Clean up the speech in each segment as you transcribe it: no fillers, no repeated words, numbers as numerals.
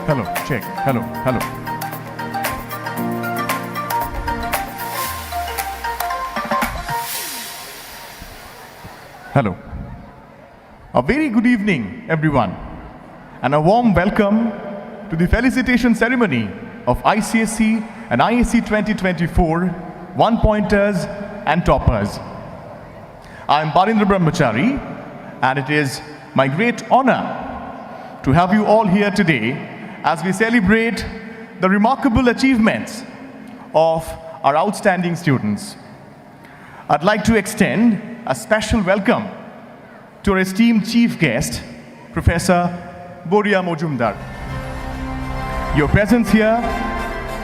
hello, check, hello, hello. Hello. A very good evening, everyone, and a warm welcome to the felicitation ceremony of ICSE and ISCE 2024 one-pointers and toppers. I'm Barindra Brahmachari, and it is my great honor to have you all here today as we celebrate the remarkable achievements of our outstanding students. I'd like to extend a special welcome to our esteemed chief guest, Professor Boria Mojumdar. Your presence here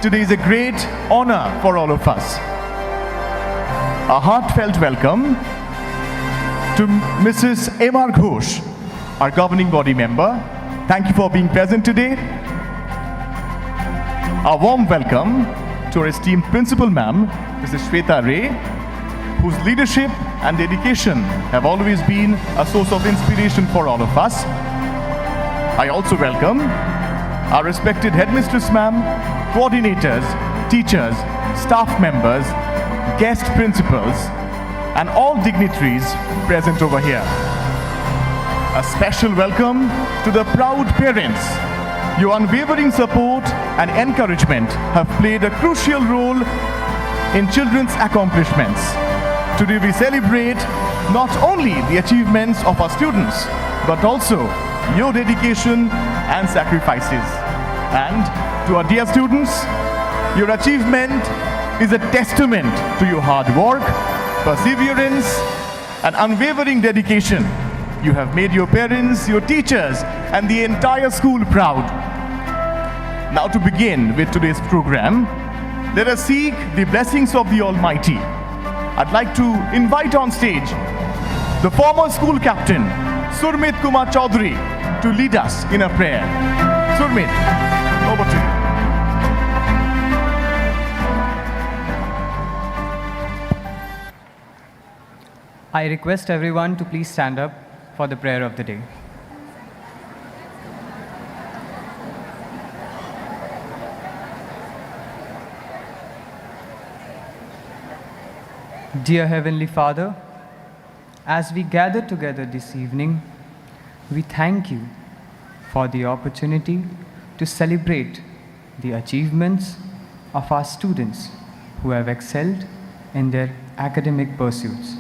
today is a great honor for all of us. A heartfelt welcome to Mrs. M.R. Ghosh, our governing body member. Thank you for being present today. A warm welcome to our esteemed principal ma'am, Mrs. Shweta Ray, whose leadership and dedication have always been a source of inspiration for all of us. I also welcome our respected headmistress ma'am, coordinators, teachers, staff members, guest principals, and all dignitaries present over here. A special welcome to the proud parents. Your unwavering support and encouragement have played a crucial role in children's accomplishments. Today we celebrate not only the achievements of our students, but also your dedication and sacrifices. And to our dear students, your achievement is a testament to your hard work, perseverance, and unwavering dedication. You have made your parents, your teachers, and the entire school proud. Now to begin with today's program, let us seek the blessings of the Almighty. I'd like to invite on stage the former school captain, Surmit Kumar Chaudhary, to lead us in a prayer. Surmit, over to you. I request everyone to please stand up for the prayer of the day. Dear Heavenly Father, as we gather together this evening, we thank you for the opportunity to celebrate the achievements of our students who have excelled in their academic pursuits.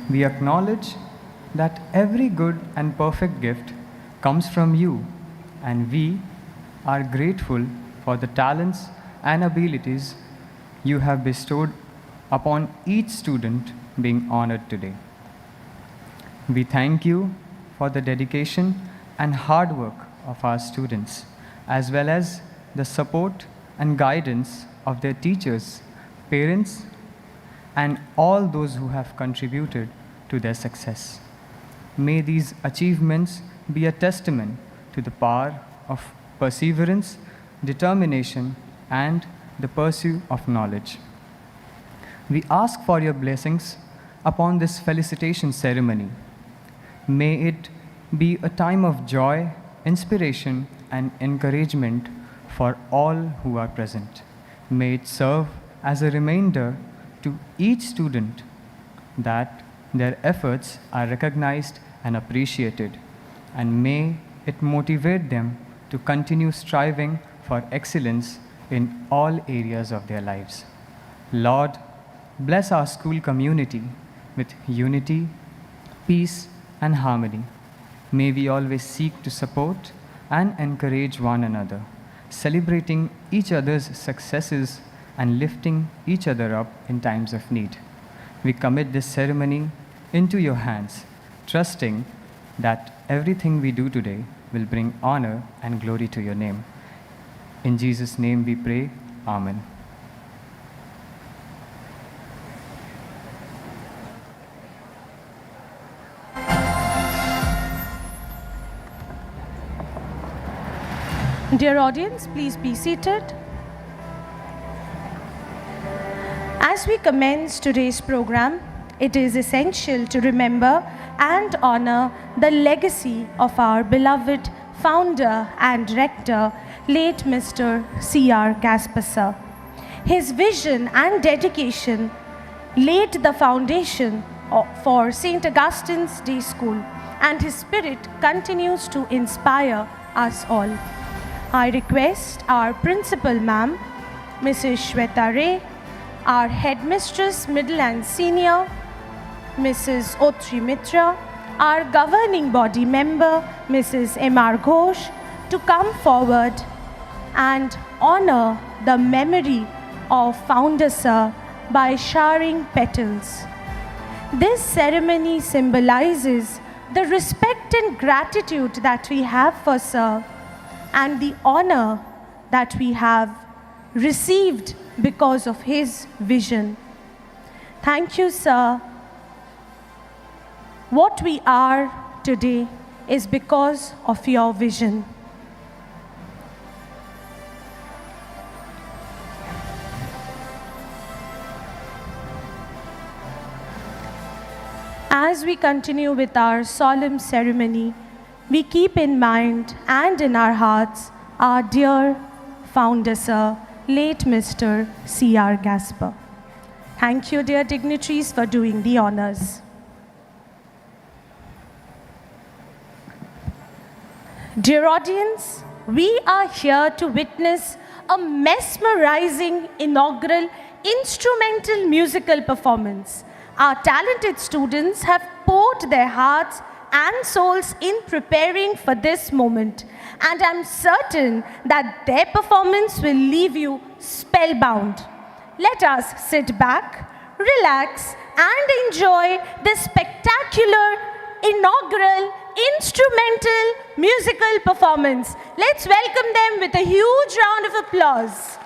We acknowledge that every good and perfect gift comes from you, and we are grateful for the talents and abilities you have bestowed upon each student being honored today. We thank you for the dedication and hard work of our students, as well as the support and guidance of their teachers, parents, and all those who have contributed to their success. May these achievements be a testament to the power of perseverance, determination, and the pursuit of knowledge. We ask for your blessings upon this felicitation ceremony. May it be a time of joy, inspiration, and encouragement for all who are present. May it serve as a reminder to each student that their efforts are recognized and appreciated, and may it motivate them to continue striving for excellence in all areas of their lives. Lord, bless our school community with unity, peace, and harmony. May we always seek to support and encourage one another, celebrating each other's successes and lifting each other up in times of need. We commit this ceremony into your hands, trusting that everything we do today will bring honor and glory to your name. In Jesus' name we pray, Amen. Dear audience, please be seated. As we commence today's program, it is essential to remember and honor the legacy of our beloved founder and rector, late Mr. C.R. Gasper, sir. His vision and dedication laid the foundation for St. Augustine's Day School, and his spirit continues to inspire us all. I request our principal ma'am, Mrs. Shweta Ray, our headmistress, middle and senior, Mrs. Otri Mitra, our governing body member, Mrs. M.R. Ghosh, to come forward and honor the memory of Founder Sir by showering petals. This ceremony symbolizes the respect and gratitude that we have for Sir and the honor that we have received because of his vision. Thank you, Sir. What we are today is because of your vision. As we continue with our solemn ceremony, we keep in mind and in our hearts our dear Founder Sir, late Mr. C.R. Gasper. Thank you, dear dignitaries, for doing the honors. Dear audience, we are here to witness a mesmerizing inaugural instrumental musical performance. Our talented students have poured their hearts and souls in preparing for this moment, and I'm certain that their performance will leave you spellbound. Let us sit back, relax, and enjoy this spectacular inaugural instrumental musical performance. Let's welcome them with a huge round of applause.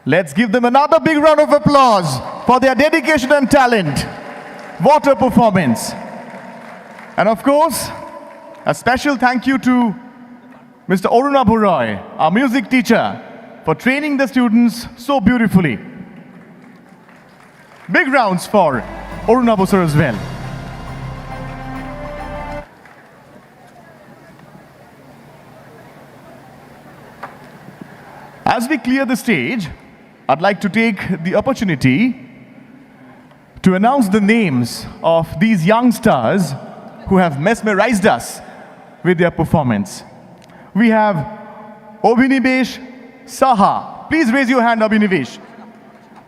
Let's give them another big round of applause for their dedication and talent. What a performance. And of course, a special thank you to Mr. Arunabhu Roy, our music teacher, for training the students so beautifully. Big rounds for Arunabhu sir as well. As we clear the stage, I'd like to take the opportunity to announce the names of these young stars who have mesmerized us with their performance. We have Abhinivesh Saha. Please raise your hand, Abhinivesh.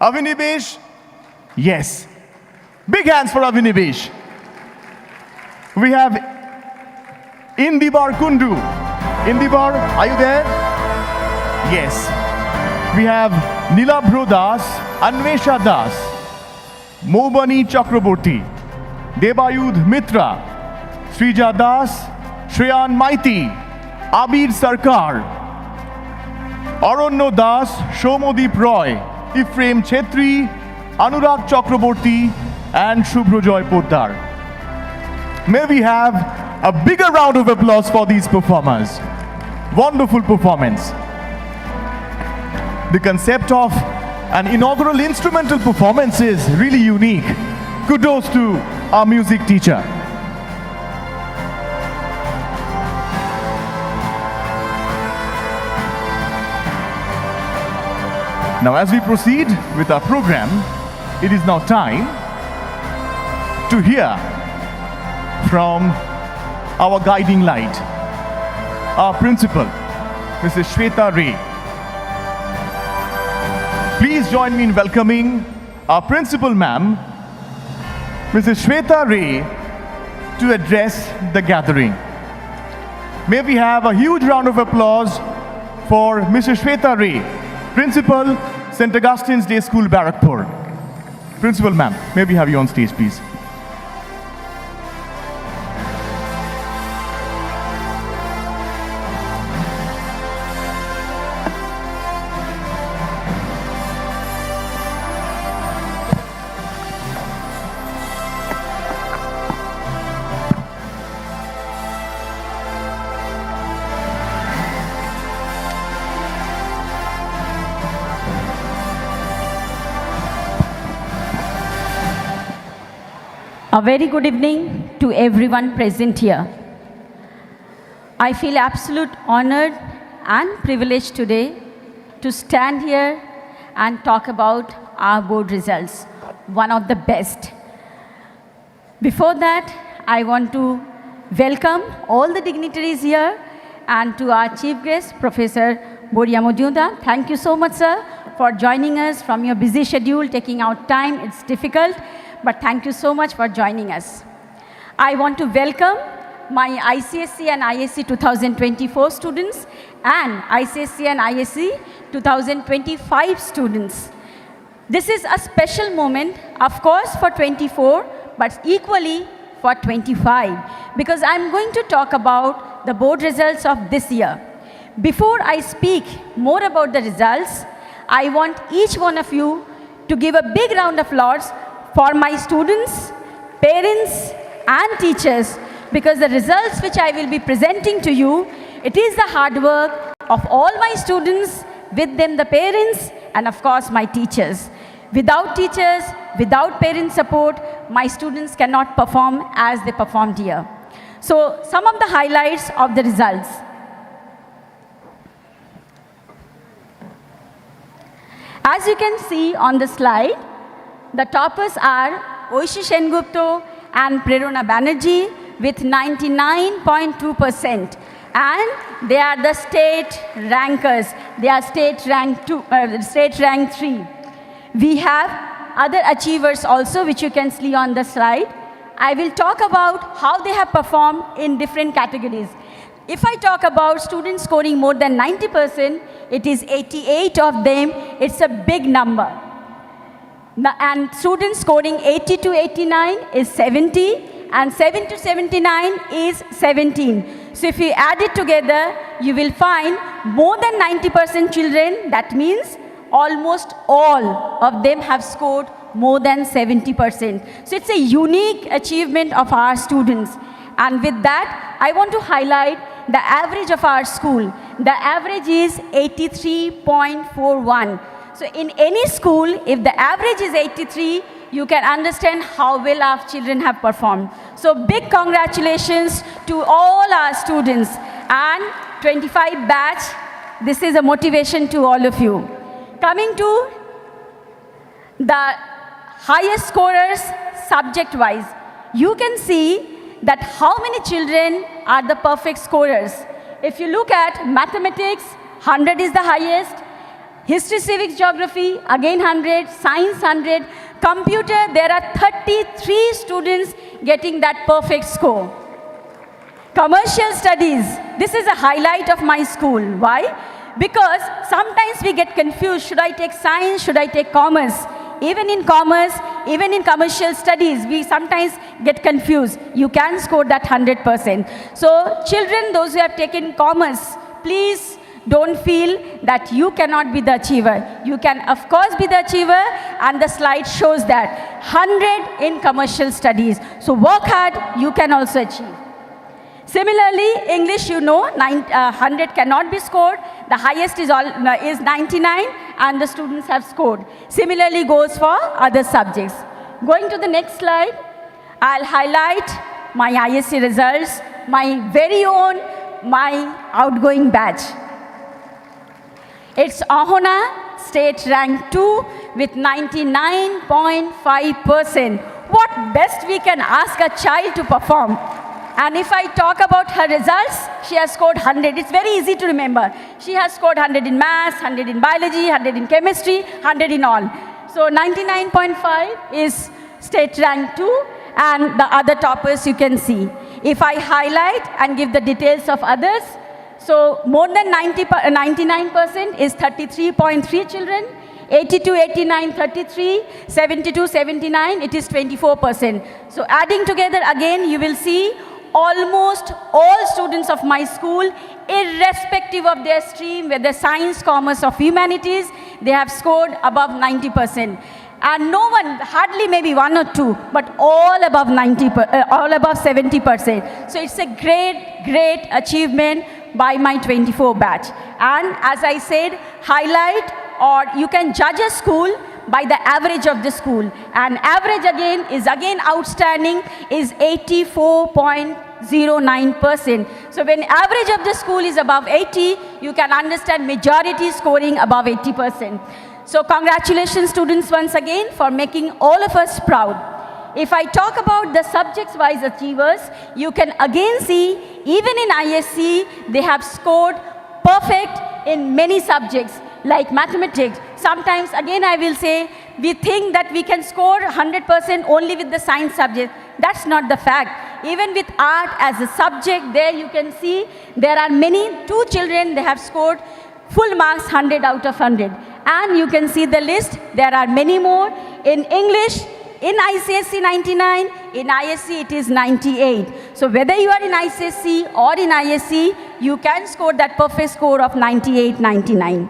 Abhinivesh? Yes. Big hands for Abhinivesh. We have Indibar Kundu. Indibar, are you there? Yes. We have Nilabhro Das, Anvesha Das, Mobani Chakraborty, Debayudh Mitra, Srija Das, Shreyan Maiti, Abir Sarkar, Aronno Das, Shomodeep Roy, Ephraim Chetri, Anurag Chakraborty, and Shubhrojoy Poddar. May we have a bigger round of applause for these performers. Wonderful performance. The concept of an inaugural instrumental performance is really unique. Kudos to our music teacher. Now, as we proceed with our program, it is now time to hear from our guiding light, our principal, Mrs. Shweta Ray. Please join me in welcoming our principal ma'am, Mrs. Shweta Ray, to address the gathering. May we have a huge round of applause for Mrs. Shweta Ray, Principal, St. Augustine's Day School, Barakpur. Principal ma'am, may we have you on stage, please. A very good evening to everyone present here. I feel absolute honored and privileged today to stand here and talk about our board results, one of the best. Before that, I want to welcome all the dignitaries here and to our chief guest, Professor Boria Mojuda. Thank you so much, sir, for joining us from your busy schedule, taking out time. It's difficult, but thank you so much for joining us. I want to welcome my ICSE and ISCE 2024 students and ICSE and ISCE 2025 students. This is a special moment, of course, for 24, but equally for 25, because I'm going to talk about the board results of this year. Before I speak more about the results, I want each one of you to give a big round of applause for my students, parents, and teachers, because the results which I will be presenting to you, it is the hard work of all my students, with them the parents, and of course my teachers. Without teachers, without parent support, my students cannot perform as they performed here. So some of the highlights of the results. As you can see on the slide, the toppers are Oishi Sengupta and Prerona Banerjee with 99.2%. And they are the state rankers. They are state rank 3. We have other achievers also, which you can see on the slide. I will talk about how they have performed in different categories. If I talk about students scoring more than 90%, it is 88 of them. It's a big number. And students scoring 80 to 89 is 70, and 7 to 79 is 17. So if you add it together, you will find more than 90% children. That means almost all of them have scored more than 70%. So it's a unique achievement of our students. And with that, I want to highlight the average of our school. The average is 83.41. So in any school, if the average is 83, you can understand how well our children have performed. So big congratulations to all our students. And 25 batch, this is a motivation to all of you. Coming to the highest scorers subject-wise, you can see that how many children are the perfect scorers. If you look at mathematics, 100 is the highest. History, civics, geography, again 100. Science, 100. Computer, there are 33 students getting that perfect score. Commercial studies, this is a highlight of my school. Why? Because sometimes we get confused. Should I take science? Should I take commerce? Even in commerce, even in commercial studies, we sometimes get confused. You can score that 100%. So children, those who have taken commerce, please don't feel that you cannot be the achiever. You can, of course, be the achiever, and the slide shows that 100 in commercial studies. So work hard, you can also achieve. Similarly, English, you know, 100 cannot be scored. The highest is 99, and the students have scored. Similarly goes for other subjects. Going to the next slide, I'll highlight my ISC results, my very own, my outgoing batch. It's Ahona, state rank 2 with 99.5%. What best we can ask a child to perform? And if I talk about her results, she has scored 100. It's very easy to remember. She has scored 100 in maths, 100 in biology, 100 in chemistry, 100 in all. So 99.5 is state rank 2, and the other toppers you can see. If I highlight and give the details of others, so more than 99% is 33.3 children, 82, 89, 33, 72, 79, it is 24%. So adding together again, you will see almost all students of my school, irrespective of their stream, whether science, commerce, or humanities, they have scored above 90%. And no one, hardly maybe one or two, but all above 70%. So it's a great, great achievement by my 24 batch. And as I said, highlight, or you can judge a school by the average of the school. And average again is outstanding, is 84.09%. So when average of the school is above 80, you can understand majority scoring above 80%. So congratulations students once again for making all of us proud. If I talk about the subjects-wise achievers, you can again see, even in ISC, they have scored perfect in many subjects, like mathematics. Sometimes, again, I will say, we think that we can score 100% only with the science subject. That's not the fact. Even with art as a subject, there you can see, there are two children, they have scored full marks, 100 out of 100. And you can see the list, there are many more. In English, in ICSE 99, in ISC it is 98. So whether you are in ICSE or in ISC, you can score that perfect score of 98, 99.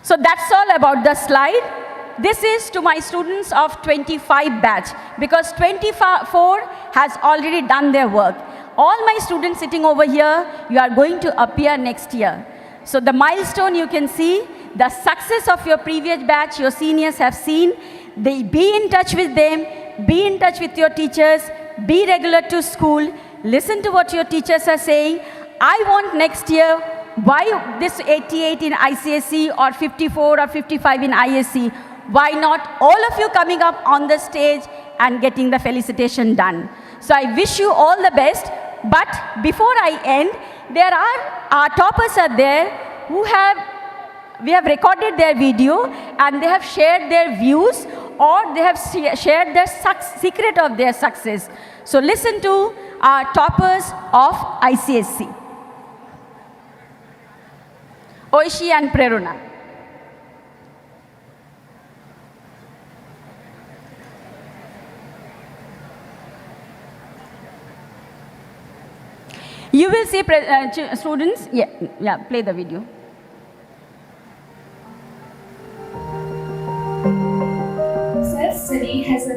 So that's all about the slide. This is to my students of 25 batch, because 24 has already done their work. All my students sitting over here, you are going to appear next year. So the milestone you can see, the success of your previous batch, your seniors have seen. They be in touch with them, be in touch with your teachers, be regular to school, listen to what your teachers are saying. I want next year, why this 88 in ICSE or 54 or 55 in ISC? Why not all of you coming up on the stage and getting the felicitation done? So I wish you all the best. But before I end, there are, our toppers are there who we have recorded their video and they have shared their views, or they have shared their secret of their success. So listen to our toppers of ICSC. Oishi and Preruna. You will see students, yeah, play the video.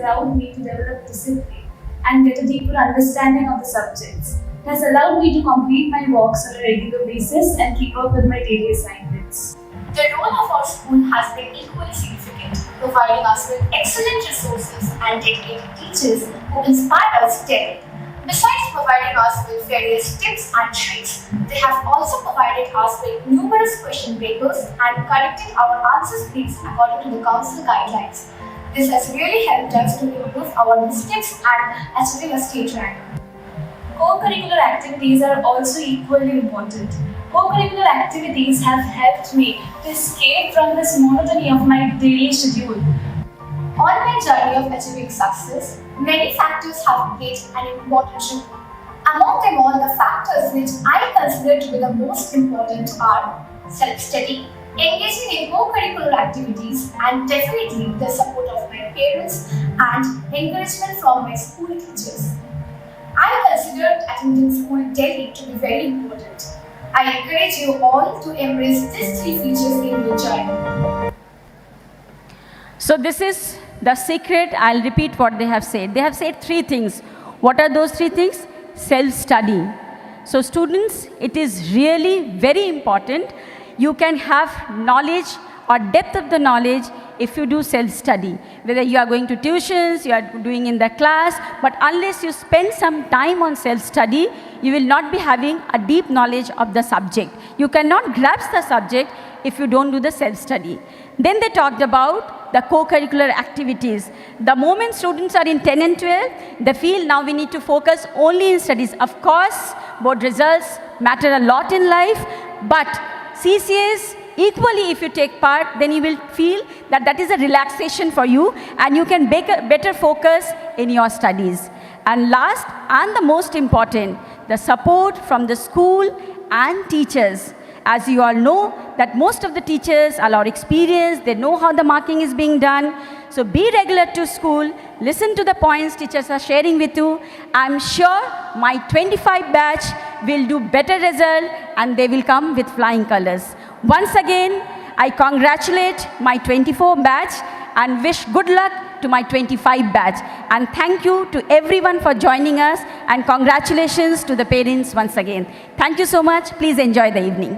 allowed me to develop discipline and get a deeper understanding of the subjects. It has allowed me to complete my walks on a regular basis and keep up with my daily assignments. The role of our school has been equally significant, providing us with excellent resources and dedicated teachers who inspire us daily. Besides providing us with various tips and tricks, they have also provided us with numerous question papers and corrected our answer scripts according to the council guidelines. This has really helped us to improve our mistakes and achieving a state rank. Co-curricular activities are also equally important. Co-curricular activities have helped me to escape from this monotony of my daily schedule. On my journey of achieving success, many factors have played an important role. Among them all, the factors which I consider to be the most important are self-study, engaging in co-curricular activities, and definitely the support of my parents and encouragement from my school teachers. I consider attending school daily to be very important. I encourage you all to embrace these three features in your journey. So this is the secret. I'll repeat what they have said. They have said three things. What are those three things? Self-study. So students, it is really very important. You can have knowledge or depth of the knowledge if you do self-study. Whether you are going to tuitions, you are doing in the class, but unless you spend some time on self-study, you will not be having a deep knowledge of the subject. You cannot grasp the subject if you don't do the self-study. Then they talked about the co-curricular activities. The moment students are in 10 and 12, they feel now we need to focus only in studies. Of course, board results matter a lot in life, but CCAs, equally if you take part, then you will feel that that is a relaxation for you and you can make a better focus in your studies. And last and the most important, the support from the school and teachers. As you all know, that most of the teachers are our experienced, they know how the marking is being done. So be regular to school, listen to the points teachers are sharing with you. I'm sure my 25 batch will do better result and they will come with flying colors. Once again, I congratulate my 24 batch and wish good luck to my 25 batch. And thank you to everyone for joining us and congratulations to the parents once again. Thank you so much. Please enjoy the evening.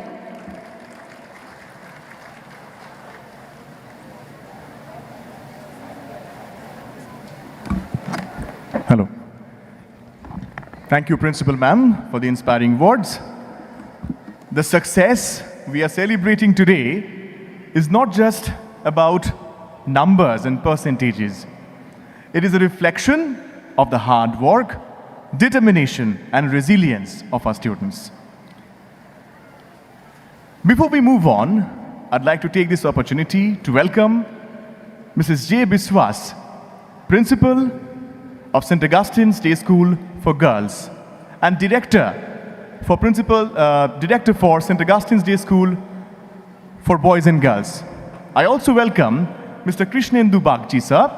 Hello. Thank you, Principal Ma'am, for the inspiring words. The success we are celebrating today is not just about numbers and percentages. It is a reflection of the hard work, determination, and resilience of our students. Before we move on, I'd like to take this opportunity to welcome Mrs. J. Biswas, Principal of St. Augustine's Day School for Girls and Director for St. Augustine's Day School for Boys and Girls. I also welcome Mr. Krishnendu Bagchi, sir,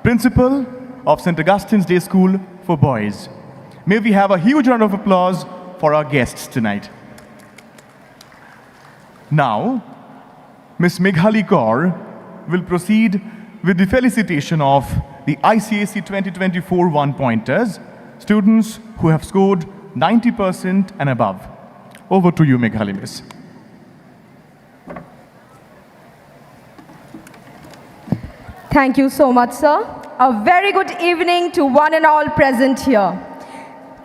Principal of St. Augustine's Day School for Boys. May we have a huge round of applause for our guests tonight. Now, Ms. Meghali Kaur will proceed with the felicitation of the ICSE 2024 one-pointers, students who have scored 90% and above. Over to you, Meghali, miss. Thank you so much, sir. A very good evening to one and all present here.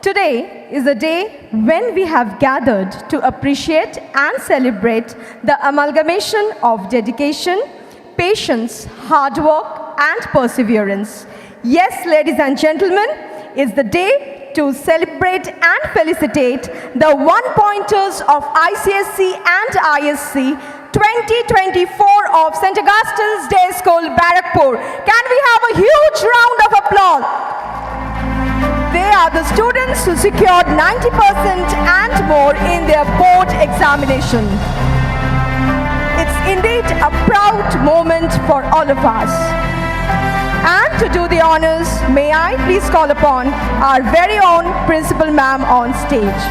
Today is a day when we have gathered to appreciate and celebrate the amalgamation of dedication, patience, hard work, and perseverance. Yes, ladies and gentlemen, is the day to celebrate and felicitate the one-pointers of ICSE and ISC 2024 of St. Augustine's Day School, Barrackpur. Can we have a huge round of applause? They are the students who secured 90% and more in their board examination. It's indeed a proud moment for all of us. And to do the honors, may I please call upon our very own Principal Ma'am on stage.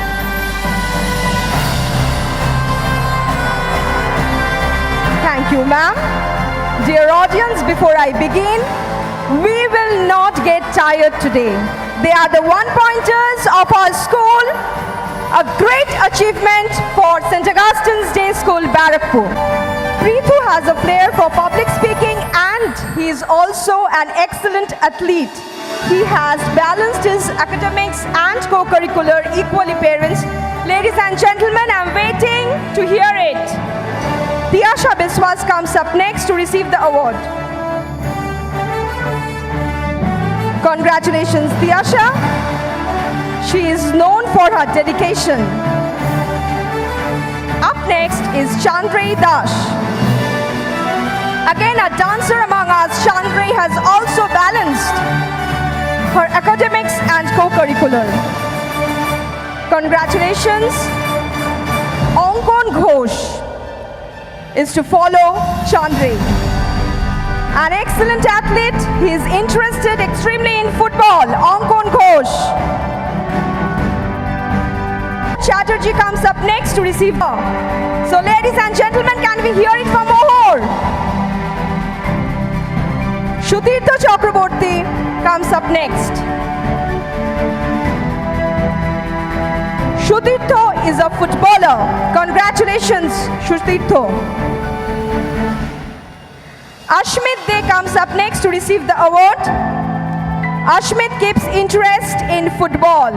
Thank you, ma'am. Dear audience, before I begin, We will not get tired today. They are the one-pointers of our school, a great achievement for St. Augustine's Day School, Barrackpur. Prithu has a flair for public speaking and he is also an excellent athlete. He has balanced his academics and co-curricular equally, parents. Ladies and gentlemen, I'm waiting to hear it. Tiyasha Biswas comes up next to receive the award. Congratulations, Tiyasha. She is known for her dedication. Up next is Chandray Dash. Again, a dancer among us, Chandray has also balanced her academics and co-curricular. Congratulations. Ankon Ghosh is to follow Chandray. An excellent athlete, he is interested extremely in football. Ankon Ghosh. Chatterjee comes up next to receive her. So ladies and gentlemen, can we hear it from Mohor? Shutirtha Chakraborty comes up next. Shutirtha is a footballer. Congratulations, Shutirtha. Ashmit De comes up next to receive the award. Ashmit keeps interest in football.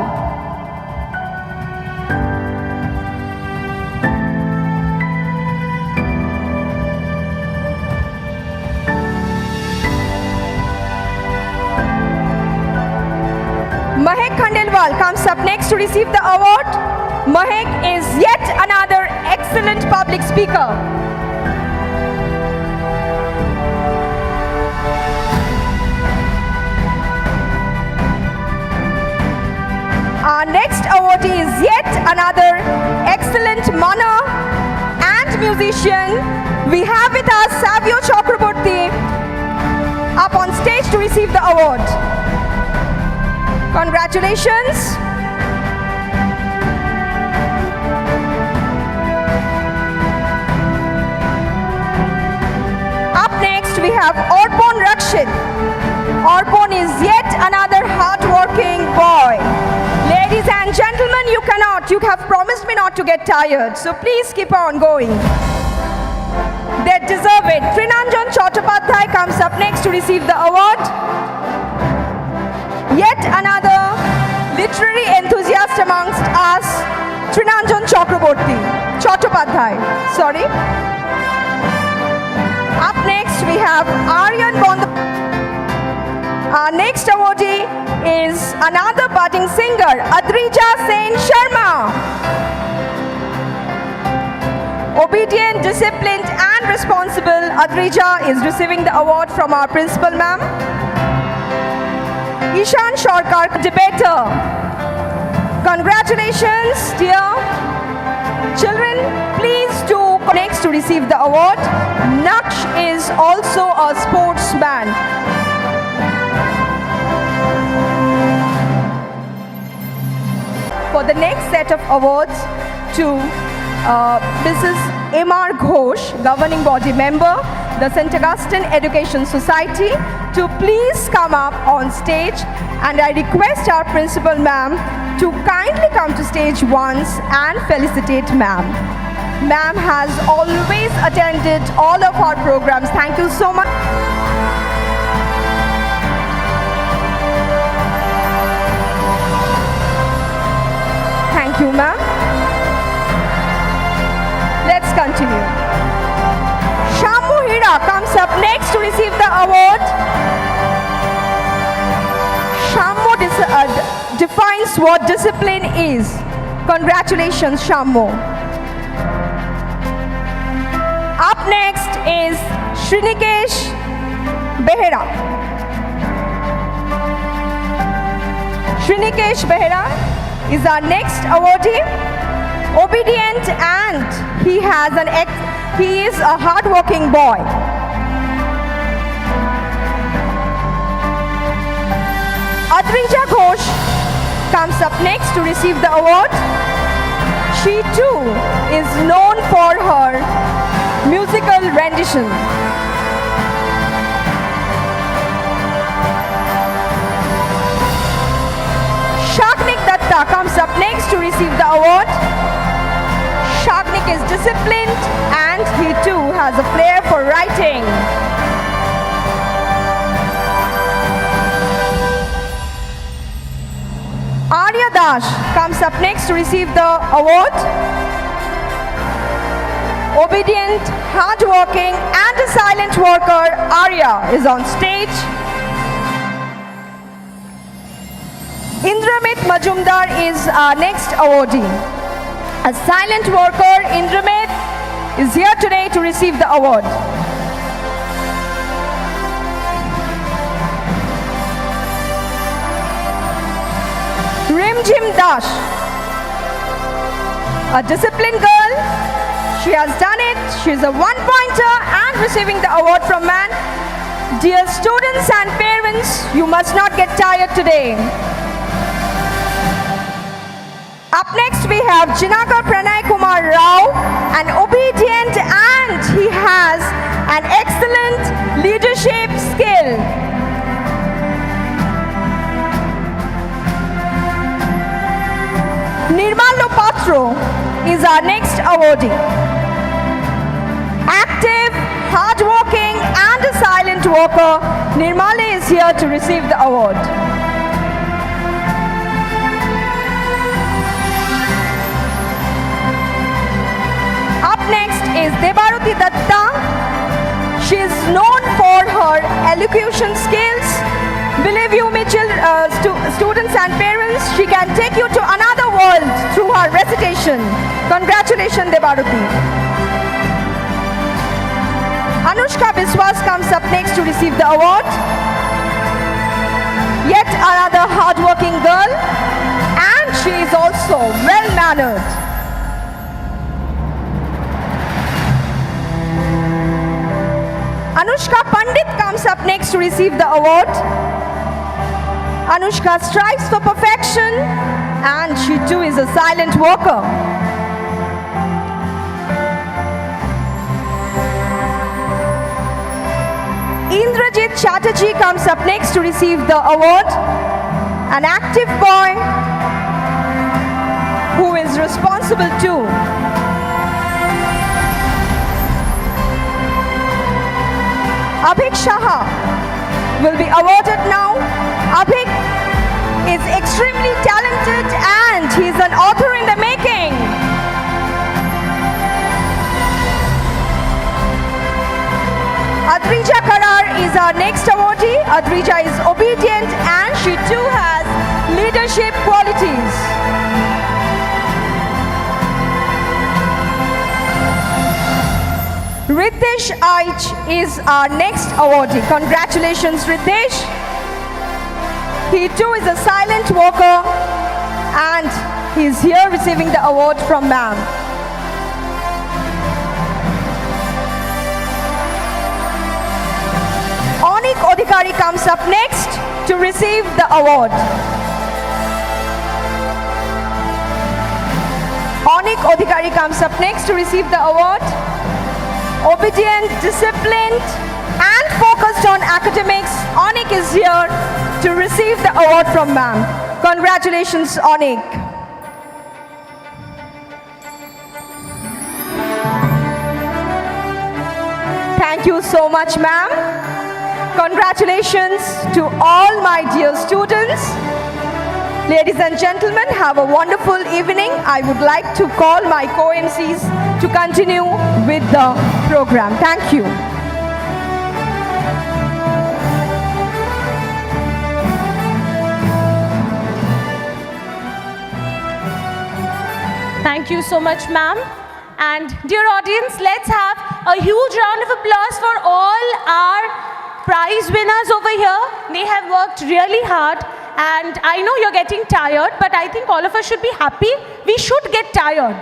Mahek Khandelwal comes up next to receive the award. Mahek is yet another excellent public speaker. Our next awardee is yet another excellent manner and musician. We have with us Savio Chakraborty up on stage to receive the award. Congratulations. Up next we have Orpon Rakshit. Orpon is yet another hard-working boy. Ladies and gentlemen, you have promised me not to get tired, so please keep on going. They deserve it. Trinanjan Chattopadhyay comes up next to receive the award. Yet another literary enthusiast amongst us, Trinanjan Chattopadhyay. Sorry. Up next we have Aryan Bond. Our next awardee is another budding singer, Adrija Sen Sharma. Obedient, disciplined and responsible, Adrija is receiving the award from our principal ma'am. Ishan Shorkar, debater. Congratulations, dear. Children, please do next to receive the award. Naksh is also a sportsman. For the next set of awards to Mrs. M.R. Ghosh, governing body member, the St. Augustine Education Society, to please come up on stage, and I request our principal ma'am to kindly come to stage once and felicitate ma'am. Ma'am has always attended all of our programs. Thank you so much. Thank you, ma'am. Let's continue. Shamu Hira comes up next to receive the award. Shamu defines what discipline is. Congratulations, Shamu. Up next is Srinikesh Behera. Srinikesh Behera is our next awardee. Obedient and he is a hard-working boy. Adrija Ghosh comes up next to receive the award. She too is known for her musical rendition. up next to receive the award. Shagnik is disciplined and he too has a flair for writing. Arya Dash comes up next to receive the award. Obedient, hardworking, and a silent worker, Arya is on stage. Indramit Majumdar is our next awardee. A silent worker, Indramit, is here today to receive the award. Rimjim Dash, a disciplined girl. She has done it. She's a one-pointer and receiving the award from man. Dear students and parents, you must not get tired today. Up next we have Jinaka Pranay Kumar Rao, an obedient and he has an excellent leadership skill. Nirmalo Patro is our next awardee. Active, hardworking and a silent worker, Nirmala is here to receive the award. Up next is Debaruti Datta. She is known for her elocution skills. Believe you me, students and parents, she can take you to another world through her recitation. Congratulations, Debaruti. Anushka Biswas comes up next to receive the award. Yet another hardworking girl, and she is also well-mannered. Anushka Pandit comes up next to receive the award. Anushka strives for perfection and she too is a silent worker. Indrajit Chatterjee comes up next to receive the award. An active boy who is responsible too. Abhik Shah will be awarded now. Abhik is extremely talented and he is an author in the making. Adrija Karar is our next awardee. Adrija is obedient and she too has leadership qualities. Ritesh Aich is our next awardee. Congratulations, Ritesh. He too is a silent worker and he is here receiving the award from ma'am. Onik Odhikari comes up next to receive the award. Onik Odhikari comes up next to receive the award. Obedient, disciplined, and focused on academics, Onik is here to receive the award from ma'am. Congratulations, Onik. Thank you so much, ma'am. Congratulations to all my dear students. Ladies and gentlemen, have a wonderful evening. I would like to call my co-MCs to continue with the program. Thank you. Thank you so much, ma'am. And dear audience, let's have a huge round of applause for all our prize winners over here. They have worked really hard. And I know you're getting tired, but I think all of us should be happy. We should get tired.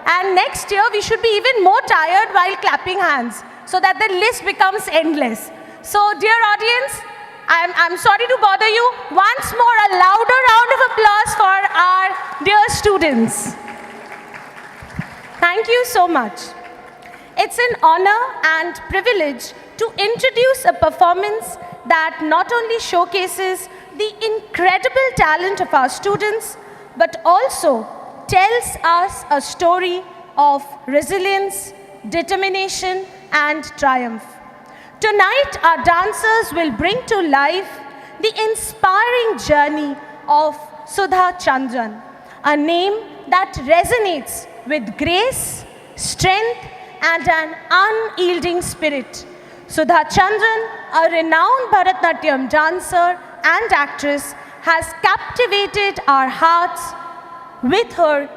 And next year, we should be even more tired while clapping hands so that the list becomes endless. So, dear audience, I'm sorry to bother you. Once more, a louder round of applause for our dear students. Thank you so much. It's an honor and privilege to introduce a performance that not only showcases the incredible talent of our students, but also tells us a story of resilience, determination, and triumph. Tonight, our dancers will bring to life the inspiring journey of Sudha Chandran, a name that resonates with grace, strength, and an unyielding spirit. Sudha Chandran, a renowned Bharatanatyam dancer and actress, has captivated our hearts with her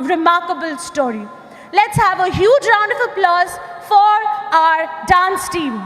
remarkable story. Let's have a huge round of applause for our dance team.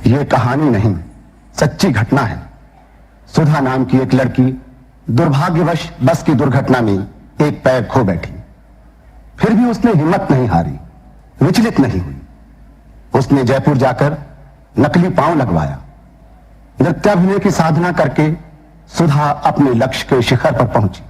ये कहानी नहीं, सच्ची घटना है। सुधा नाम की एक लड़की दुर्भाग्यवश बस की दुर्घटना में एक पैर खो बैठी। फिर भी उसने हिम्मत नहीं हारी, विचलित नहीं हुई। उसने जयपुर जाकर नकली पांव लगवाया। नृत्याभिनय की साधना करके सुधा अपने लक्ष्य के शिखर पर पहुंची।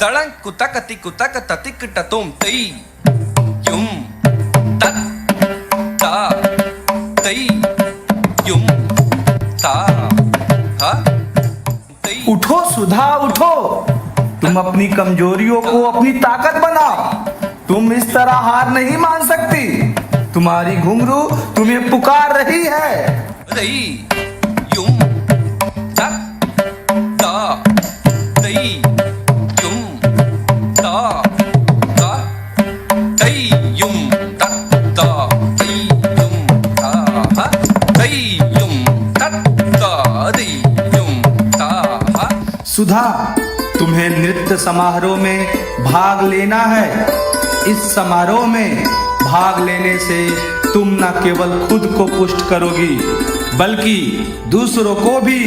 तड़ंग कुतकति कुतक ततिक टतुम तई युम तत ता तई युम ता हा तई। उठो सुधा उठो, तुम अपनी कमजोरियों को अपनी ताकत बनाओ। तुम इस तरह हार नहीं मान सकती। तुम्हारी घुंघरू तुम्हें पुकार रही है। तई युम तत ता तई सुधा, तुम्हें नृत्य समारोह में भाग लेना है। इस समारोह में भाग लेने से तुम न केवल खुद को पुष्ट करोगी, बल्कि दूसरों को भी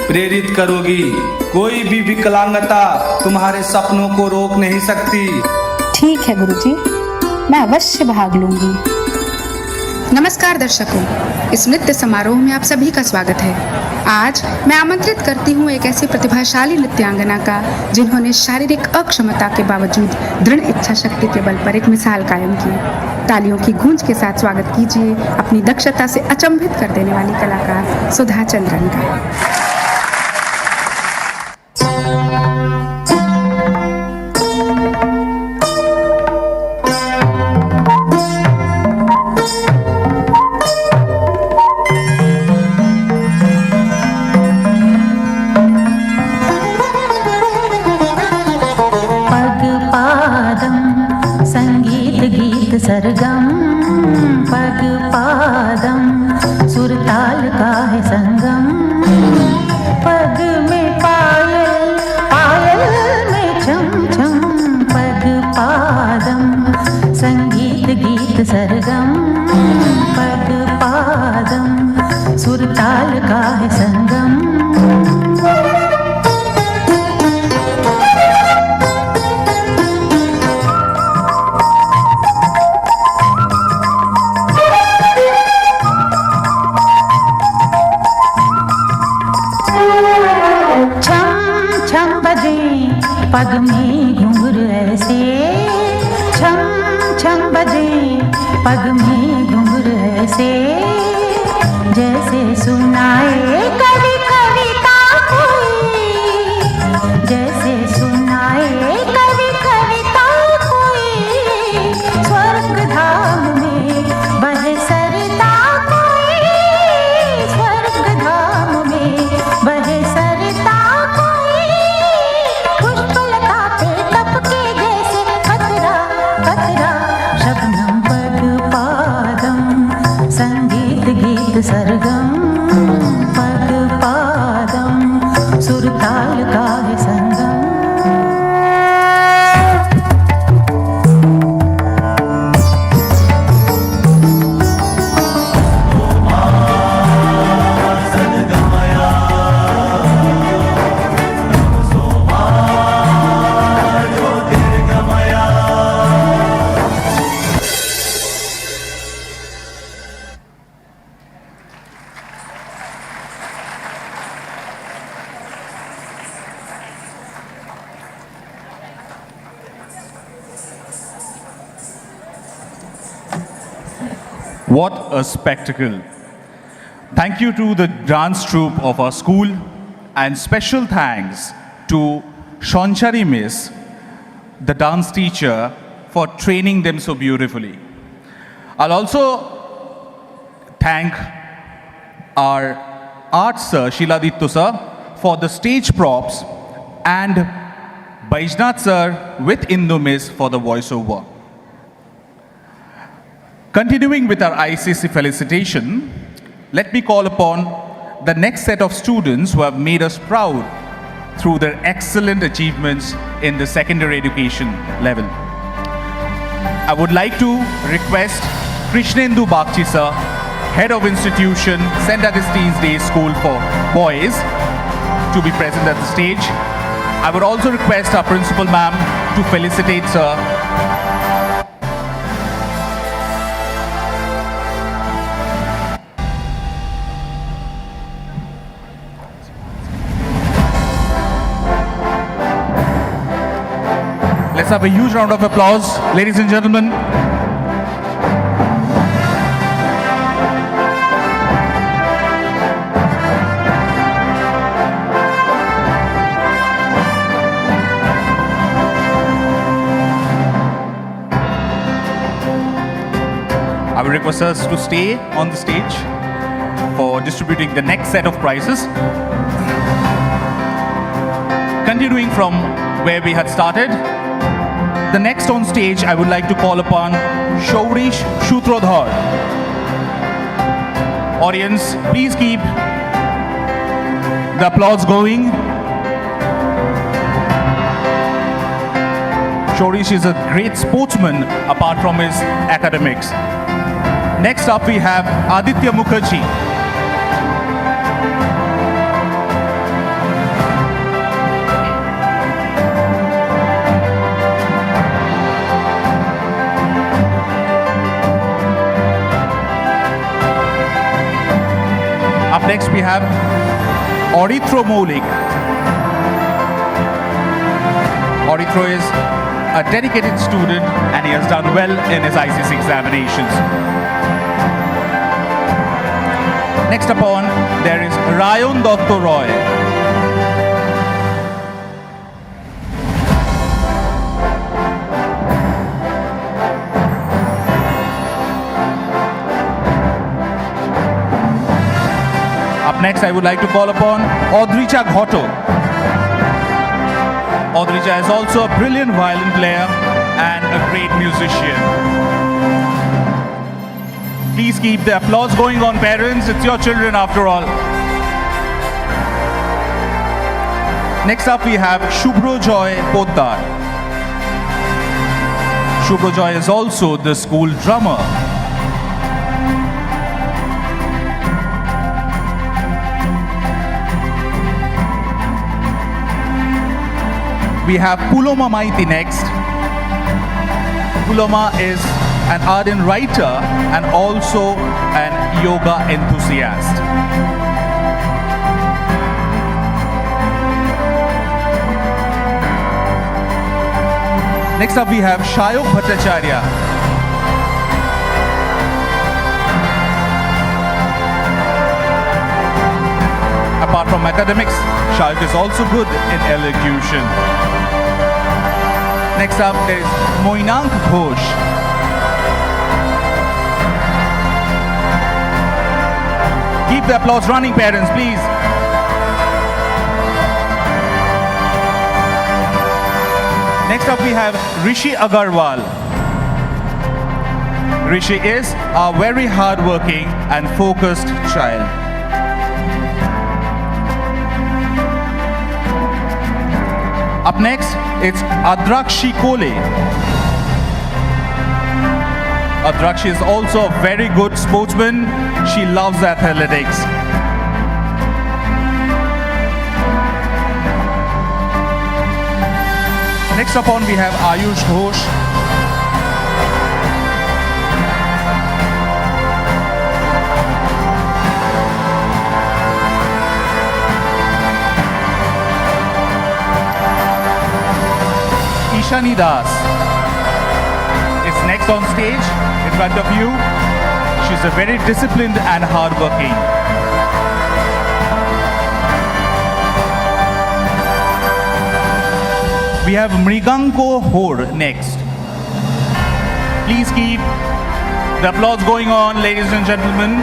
प्रेरित करोगी। कोई भी विकलांगता तुम्हारे सपनों को रोक नहीं सकती। ठीक है गुरुजी, मैं अवश्य भाग लूंगी। नमस्कार दर्शकों, इस नृत्य समारोह में आप सभी का स्वागत है। आज मैं आमंत्रित करती हूँ एक ऐसी प्रतिभाशाली नृत्यांगना का जिन्होंने शारीरिक अक्षमता के बावजूद दृढ़ इच्छा शक्ति के बल पर एक मिसाल कायम की। तालियों की गूंज के साथ स्वागत कीजिए अपनी दक्षता से अचंभित कर देने वाली कलाकार सुधा चंद्रन का। सरगम पग पादम सुरताल का है संगम, पग में पायल पायल में छम छम, पग पादम संगीत गीत सरगम, पग पादम सुरताल का है संगम। पग में घुंघरू ऐसे छम छम बजे, पग में घुंघरू ऐसे जैसे सुनाए कवि कविता कोई, जैसे सुनाए कवि कविता कोई, स्वर्ग धाम में बहे सरता कोई, स्वर्ग धाम में बहे सरता सरगम, पग पादम सुरताल का है संगम। What a spectacle. Thank you to the dance troupe of our school, and special thanks to Shonchari Miss, the dance teacher, for training them so beautifully. I'll also thank our art sir, Shiladittu sir, for the stage props, and Baijnath sir with Indu Miss for the voiceover. Continuing with our ICC Felicitation, let me call upon the next set of students who have made us proud through their excellent achievements in the secondary education level. I would like to request Krishnendu Bakchi sir, Head of Institution, St. Augustine's Day School for Boys, to be present at the stage. I would also request our Principal Ma'am to felicitate sir. Let's have a huge round of applause, ladies and gentlemen. I will request us to stay on the stage for distributing the next set of prizes. Continuing from where we had started, the next on stage, I would like to call upon Shaurish Shutrodhar. Audience, please keep the applause going. Shaurish is a great sportsman apart from his academics. Next up, we have Aditya Mukherjee. next we have Orithro Moulik. Orithro is a dedicated student and he has done well in his ICC examinations. Next upon, there is Rayon Dotto Roy. Up next, I would like to call upon Audricha Ghotto. Audricha is also a brilliant violin player and a great musician. Please keep the applause going on, parents. It's your children after all. Next up, we have Shubhro Joy Poddar. Shubhro Joy is also the school drummer. We have Puloma Maiti next. Puloma is an ardent writer and also an yoga enthusiast. Next up we have Shayok Bhattacharya. Apart from academics, Shayok is also good in elocution. Next up there is Moinank Ghosh. Keep the applause running, parents, please. Next up we have Rishi Agarwal. Rishi is a very hardworking and focused child. Up next, it's Adrakshi Kole. Adrakshi is also a very good sportsman. She loves athletics. Next upon we have Ayush Ghosh. Ishani Das is next on stage in front of you. She's a very disciplined and hardworking. We have Mriganko Hor next. Please keep the applause going on, ladies and gentlemen.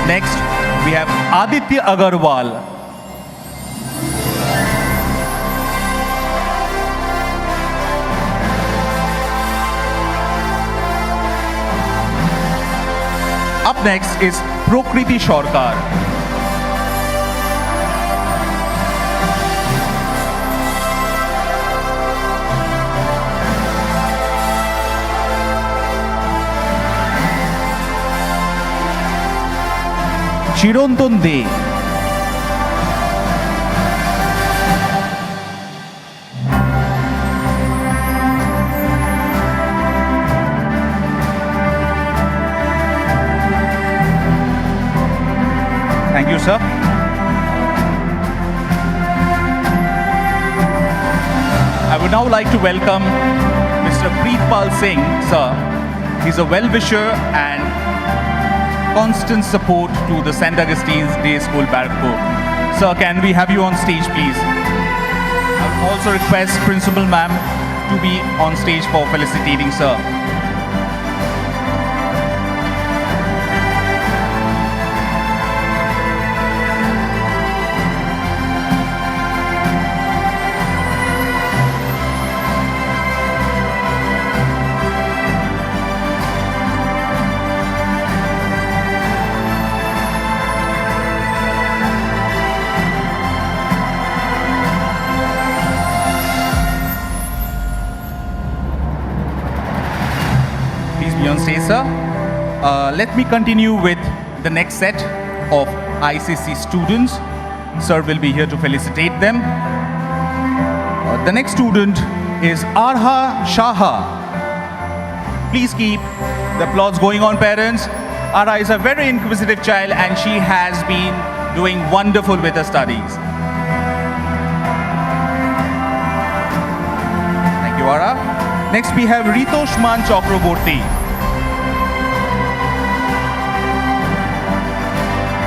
Next, we have Aditya Agarwal. Up next is Prokriti Shorkar. Chirantan De. Thank you, sir. I would now like to welcome Mr. Preetpal Singh, sir. He's a well-wisher and constant support to the St. Augustine's Day School, Barrackpore. Sir, can we have you on stage, please? I would also request Principal Ma'am to be on stage for felicitating, sir. On stage, sir. Let me continue with the next set of ICC students. Sir will be here to felicitate them. The next student is Arha Shaha. Please keep the applause going on, parents. Ara is a very inquisitive child and she has been doing wonderful with her studies. Thank you, Ara. Next we have Ritoshman Chakraborty.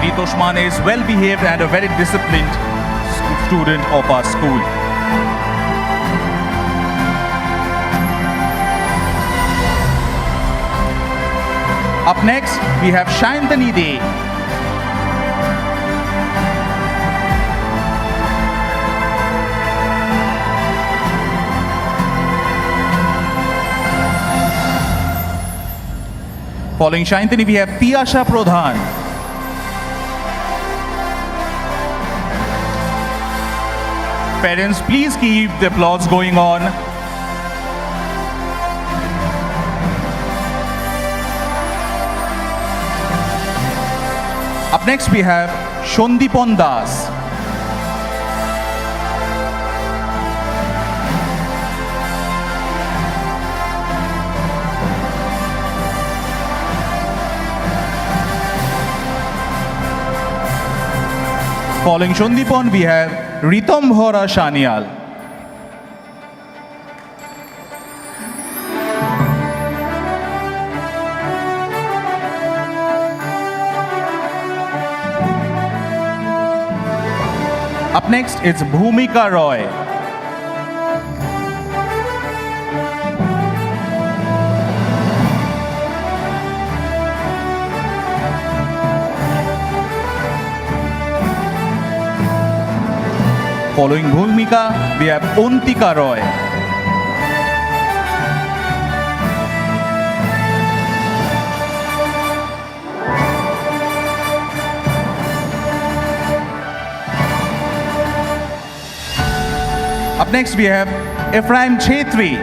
Ritoshman is well behaved and a very disciplined student of our school. Up next, we have Shantani Dey. Following Shantani, we have Tiyasha Pradhan. Parents, please keep the applause going on. Up next, we have Shondipon Das. Following Shondipon, we have Ritambhora Shanial. Up next, it's Bhumika Roy. Following Bhumika, we have Ontika Roy. Up next, we have Ephraim Chetri.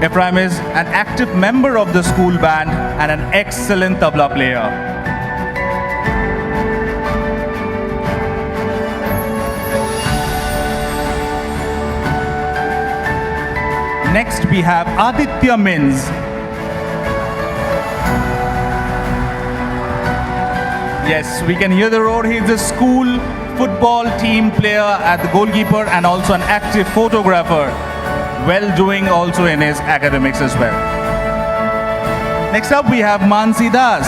Ephraim is an active member of the school band and an excellent tabla player. Next, we have Aditya Mins. Yes, we can hear the roar. He is the school football team player at the goalkeeper and also an active photographer. Well doing also in his academics as well. Next up, we have Mansi Das.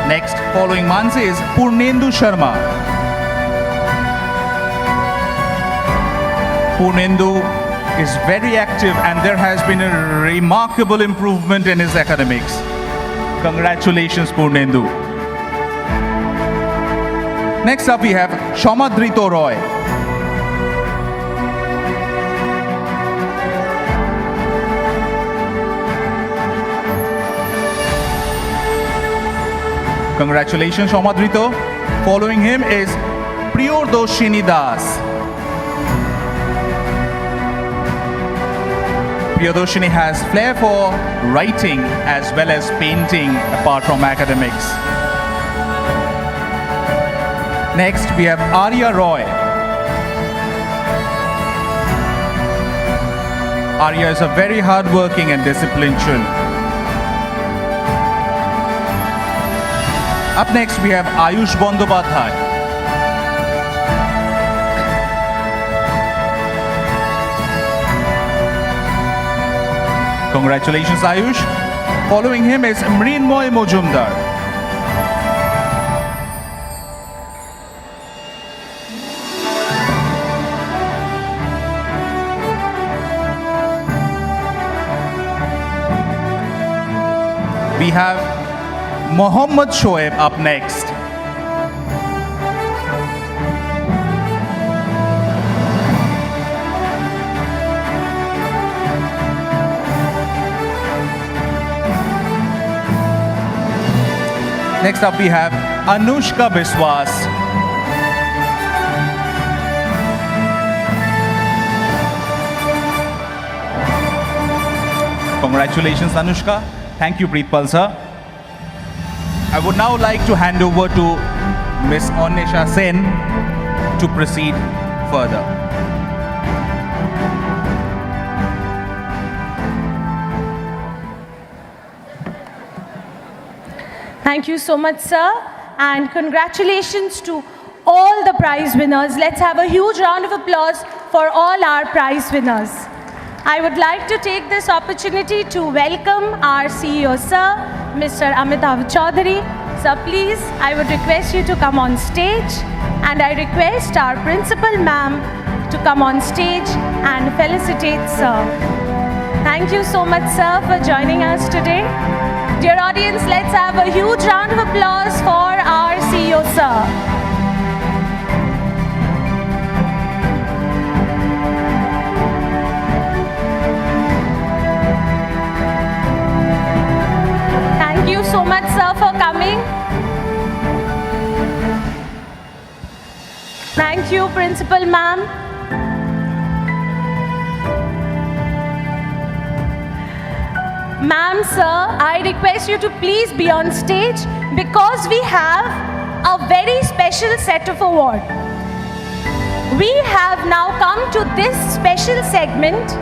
Next, following Mansi is Purnendu Sharma. Purnendu is very active and there has been a remarkable improvement in his academics. Congratulations, Purnendu. Next up, we have Shomadrito Roy. Congratulations, Shomadrito. Following him is Priyodoshini Das. Priyodoshini has flair for writing as well as painting apart from academics. Next, we have Arya Roy. Arya is a very hardworking and disciplined child. Up next, we have Ayush Bandyopadhyay. Congratulations, Ayush. Following him is Mrinmoy Mojumdar. We have Mohammad Shoaib up next. Next up, we have Anushka Biswas. Congratulations, Anushka. Thank you, Preetpal sir. I would now like to hand over to Miss Onisha Sen to proceed further. Thank you so much, sir, and congratulations to all the prize winners. Let's have a huge round of applause for all our prize winners. I would like to take this opportunity to welcome our CEO, sir, Mr. Amitav Chaudhary. Sir, please, I would request you to come on stage, and I request our principal ma'am to come on stage and felicitate sir. Thank you so much, sir, for joining us today. Dear audience, let's have a huge round of applause for our CEO, sir. Thank you so much, sir, for coming. Thank you, Principal Ma'am. Ma'am, sir, I request you to please be on stage because we have a very special set of awards. We have now come to this special segment,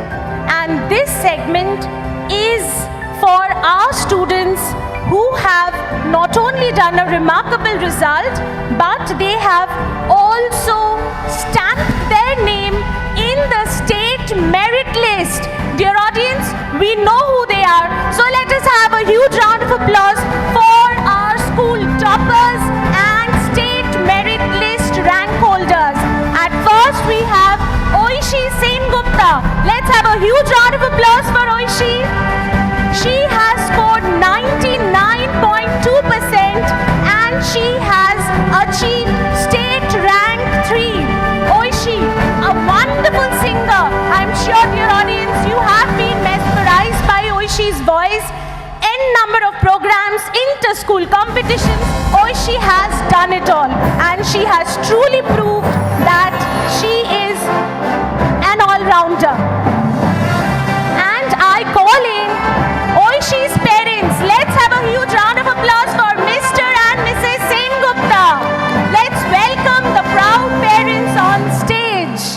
and this segment is for our students who have not only done a remarkable result, but they have also stamped their name in the state merit list. Dear audience, we know who they are. So let us have a huge round of applause for our school toppers and state merit list rank holders. At first we have Oishi Sengupta. Let's have a huge round of applause for Oishi. She has scored 99.2% and she has achieved state rank 3. Oishi, a wonderful singer. I'm sure, dear audience, you have been mesmerized by Oishi's voice. N number of programs, inter-school competitions, Oishi has done it all. And she has truly proved that she is an all-rounder. And I call in Oishi's parents. Let's have a huge round of applause for Mr. and Mrs. Sengupta. Let's welcome the proud parents on stage.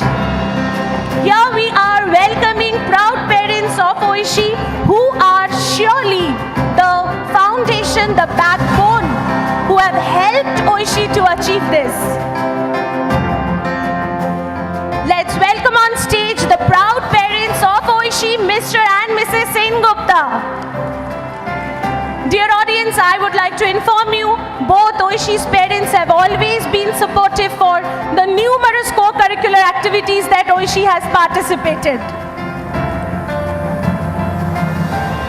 Here we are welcoming proud parents of Oishi, who are surely the foundation, the backbone, who have helped Oishi to achieve this. Let's welcome on stage the proud parents of Oishi, Mr. and Mrs. Sengupta. Dear audience, I would like to inform you, both Oishi's parents have always been supportive for the numerous co-curricular activities that Oishi has participated.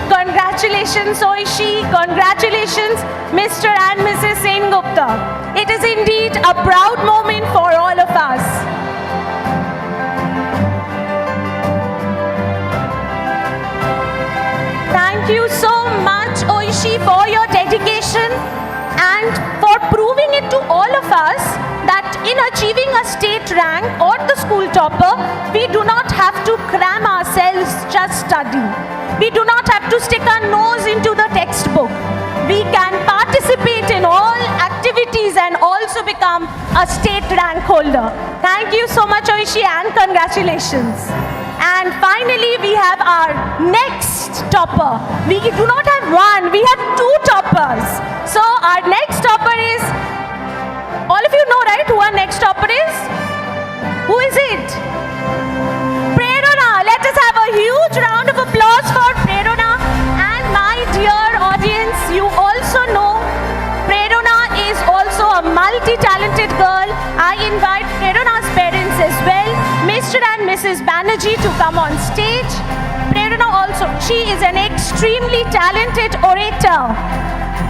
Congratulations, Oishi. Congratulations, Mr. and Mrs. Sengupta. It is indeed a proud moment for all of us. Thank you so much, Oishi, for your dedication and for proving it to all of us that in achieving a state rank or the school topper, we do not have to cram ourselves just studying. We do not have to stick our nose into the textbook. We can participate in all activities and also become a state rank holder. Thank you so much, Oishi, and congratulations. And finally, we have our next topper. We do not have one, we have two toppers. So our next topper is, all of you know, right, who our next topper is? Who is it? Prerona. Let us have a huge round of applause for Prerona. And my dear audience, you also know Prerona is also a multi-talented girl. I invite Prerona's parents as well, Mr. and Mrs. Banerjee, to come on stage. Prerona also, she is an extremely talented orator.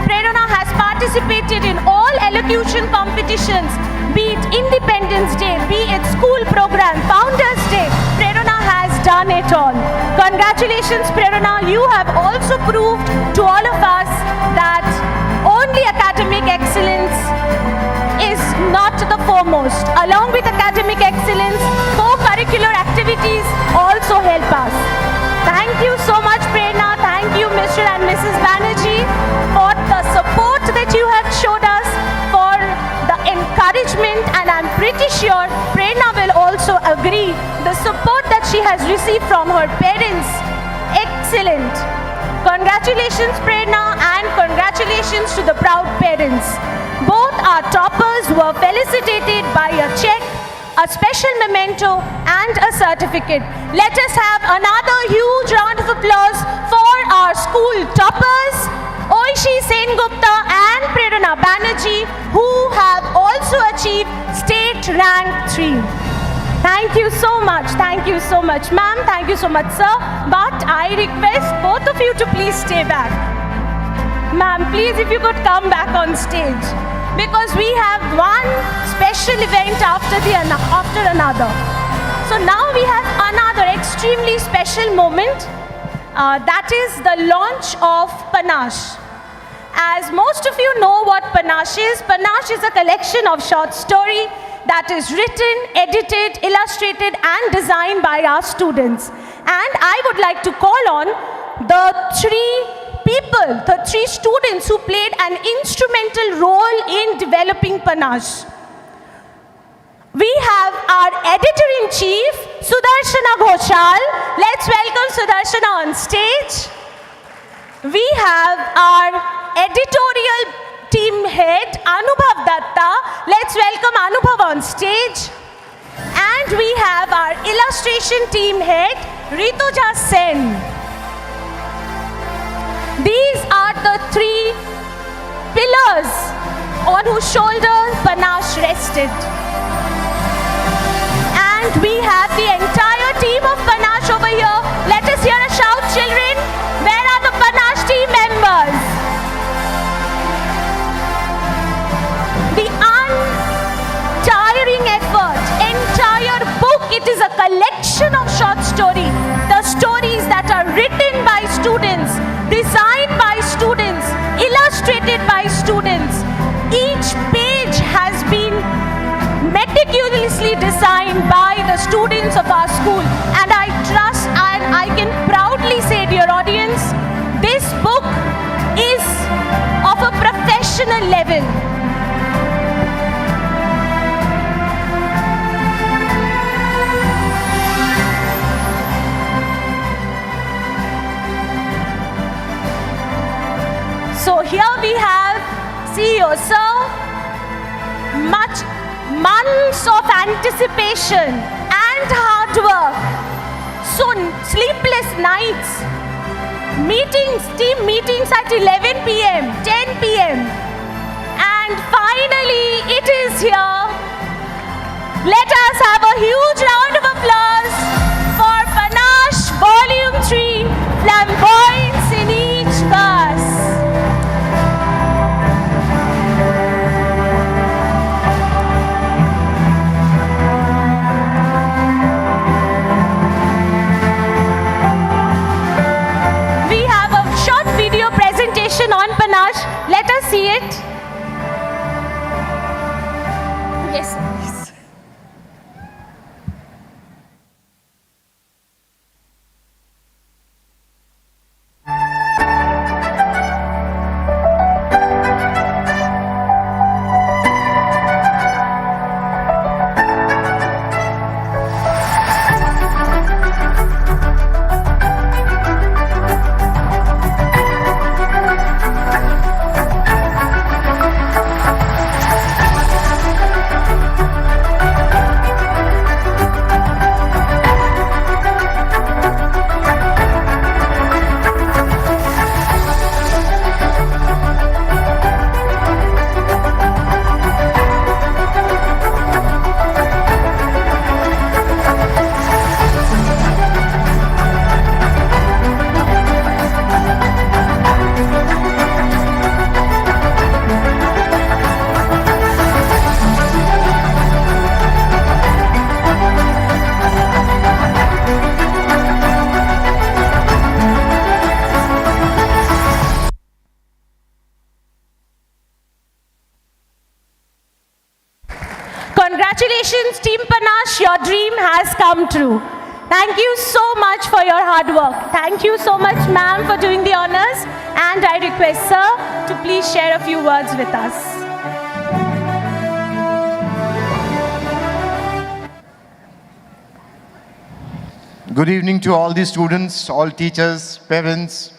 Prerona has participated in all elocution competitions, be it Independence Day, be it school program, Founders Day. Prerona has done it all. Congratulations, Prerona. You have also proved to all of us that only academic excellence is not the foremost. Along with academic excellence, co-curricular activities also help us. Thank you so much, Prerna. Mrs. Banerjee, for the support that you have showed us, for the encouragement, and I'm pretty sure Prerna will also agree, the support that she has received from her parents. Excellent. Congratulations, Prerna, and congratulations to the proud parents. Both our toppers were felicitated by a check, a special memento, and a certificate. Let us have another huge round of applause for our school toppers, Oishi Sengupta and Prerna Banerjee, who have also achieved state rank 3. Thank you so much. Thank you so much, ma'am. Thank you so much, sir. But I request both of you to please stay back. Ma'am, please, if you could come back on stage, because we have one special event after another. So now we have another extremely special moment. That is the launch of Panash. As most of you know what Panash is a collection of short story that is written, edited, illustrated, and designed by our students. And I would like to call on the three students who played an instrumental role in developing Panash. We have our editor-in-chief, Sudarshana Ghoshal. Let's welcome Sudarshana on stage. We have our editorial team head, Anubhav Datta. Let's welcome Anubhav on stage. And we have our illustration team head, Rituja Sen. These are the three pillars on whose shoulders Panash rested. And we have the entire team of Panash over here. Let us hear a shout, children. Where are the Panash team members? The untiring effort, entire book, it is a collection of short stories. The stories that are written by students, designed by students, illustrated by students. Each page has been meticulously designed by the students of our school. And I trust and I can proudly say, dear audience, this book is of a professional level. So here we have CEO sir, months of anticipation and hard work, so sleepless nights, team meetings at 11 p.m., 10 p.m. And finally it is here. Let us have a huge round of applause for Panash Volume 3, Flamboyance in Each Verse. On Panash. Let us see it. Yes, please. Congratulations, Team Panash, your dream has come true. Thank you so much for your hard work. Thank you so much, ma'am, for doing the honors. And I request Sir to please share a few words with us. Good evening to all the students, all teachers, parents,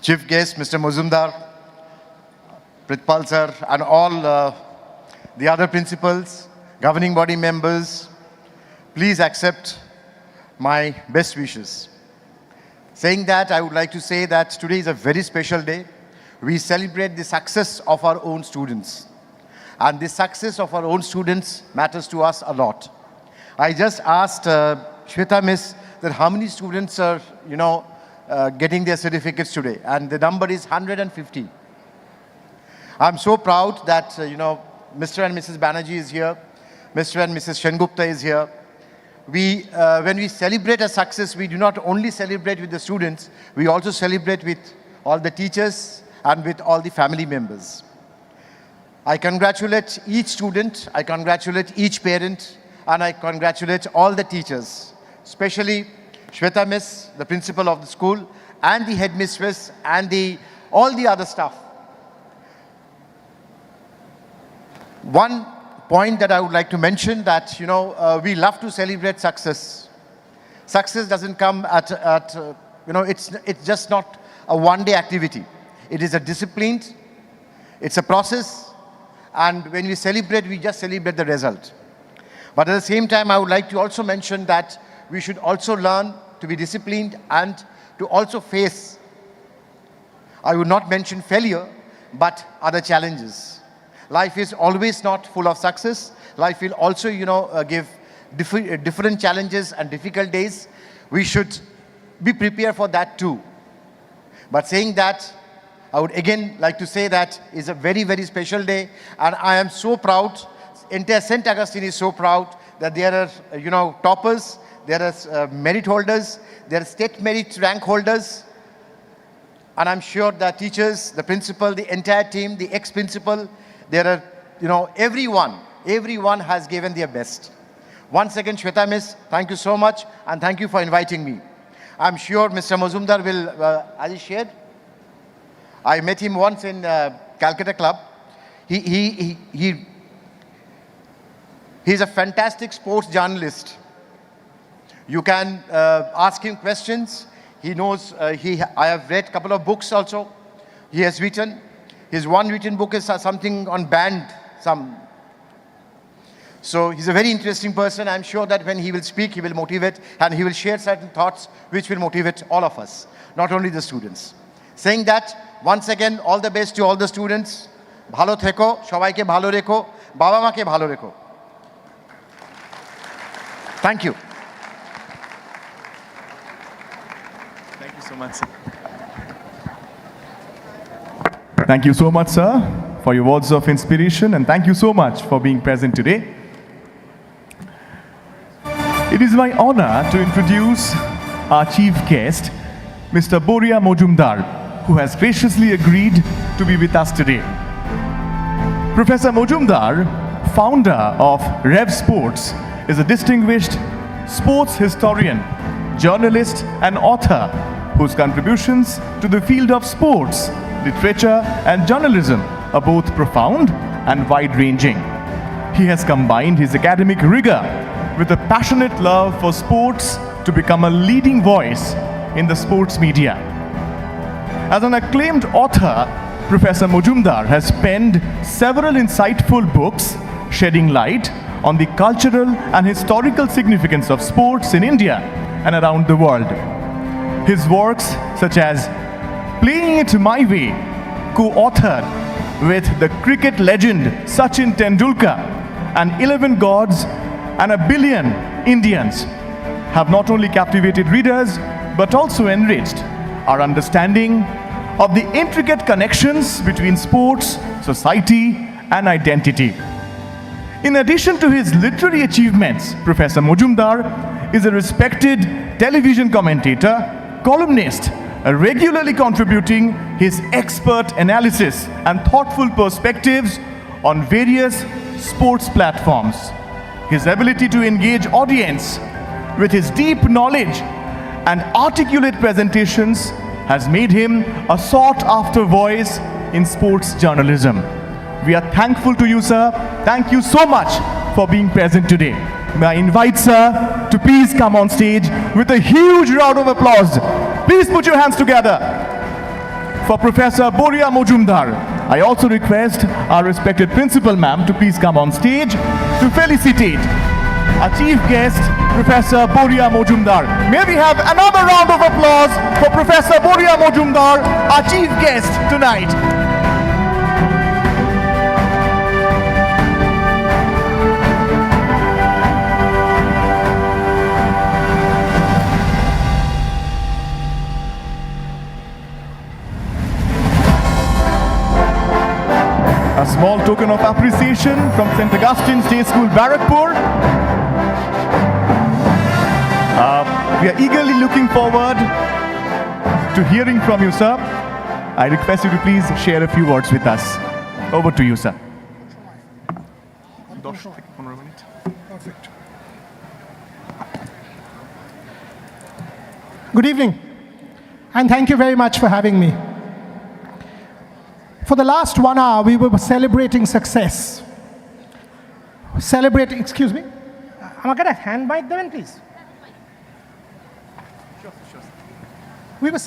Chief Guest, Mr. Mazumdar, Pritpal Sir, and all the other principals, governing body members. Please accept my best wishes. Saying that, I would like to say that today is a very special day. We celebrate the success of our own students. And the success of our own students matters to us a lot. I just asked Shweta Miss that how many students are, getting their certificates today. And the number is 150. I'm so proud that, Mr. and Mrs. Banerjee is here. Mr. and Mrs. Shengupta is here. When we celebrate a success, we do not only celebrate with the students, we also celebrate with all the teachers and with all the family members. I congratulate each student, I congratulate each parent, and I congratulate all the teachers, especially Shweta Miss, the principal of the school, and the headmistress, and all the other staff. One point that I would like to mention that, we love to celebrate success. Success doesn't come it's just not a one-day activity. It is a disciplined, it's a process, and when we celebrate, we just celebrate the result. But at the same time, I would like to also mention that we should also learn to be disciplined and to also face, I would not mention failure, but other challenges. Life is always not full of success. Life will also, give different challenges and difficult days. We should be prepared for that too. But saying that, I would again like to say that it's a very, very special day, and I am so proud. Entire St. Augustine is so proud that there are, toppers, there are merit holders, there are state merit rank holders, and I'm sure that teachers, the principal, the entire team, the ex-principal, there are, everyone has given their best. Once again, Shweta Miss, thank you so much, and thank you for inviting me. I'm sure Mr. Mazumdar will, as he shared, I met him once in Calcutta Club. He's a fantastic sports journalist. You can ask him questions. He knows, I have read a couple of books also. He has written. His one written book is something on band. So he's a very interesting person. I'm sure that when he will speak, he will motivate, and he will share certain thoughts which will motivate all of us, not only the students. Saying that, once again, all the best to all the students. Bhalo theko, shobaike bhalo rekho, baba ma ke bhalo rekho. Thank you. Thank you so much, sir. Thank you so much, sir, for your words of inspiration, and thank you so much for being present today. It is my honor to introduce our chief guest, Mr. Boria Mojumdar, who has graciously agreed to be with us today. Professor Mojumdar, founder of Rev Sports, is a distinguished sports historian, journalist, and author whose contributions to the field of sports, literature, and journalism are both profound and wide-ranging. He has combined his academic rigor with a passionate love for sports to become a leading voice in the sports media. As an acclaimed author, Professor Mojumdar has penned several insightful books shedding light on the cultural and historical significance of sports in India and around the world. His works, such as Playing It My Way, co-authored with the cricket legend Sachin Tendulkar, and 11 Gods and a Billion Indians, have not only captivated readers but also enriched our understanding of the intricate connections between sports, society, and identity. In addition to his literary achievements, Professor Mojumdar is a respected television commentator, columnist, regularly contributing his expert analysis and thoughtful perspectives on various sports platforms. His ability to engage audience with his deep knowledge and articulate presentations has made him a sought-after voice in sports journalism. We are thankful to you, sir. Thank you so much for being present today. May I invite sir to please come on stage with a huge round of applause. Please put your hands together for Professor Boria Mojumdar. I also request our respected principal ma'am to please come on stage to felicitate our chief guest, Professor Boria Mojumdar. May we have another round of applause for Professor Boria Mojumdar, our chief guest tonight. A small token of appreciation from St. Augustine's Day School, Barrackpur. We are eagerly looking forward to hearing from you, sir. I request you to please share a few words with us. Over to you, sir. Perfect. Good evening, and thank you very much for having me. For the last 1 hour, we were celebrating success. Excuse me? Am I going to hand mic then, please? We were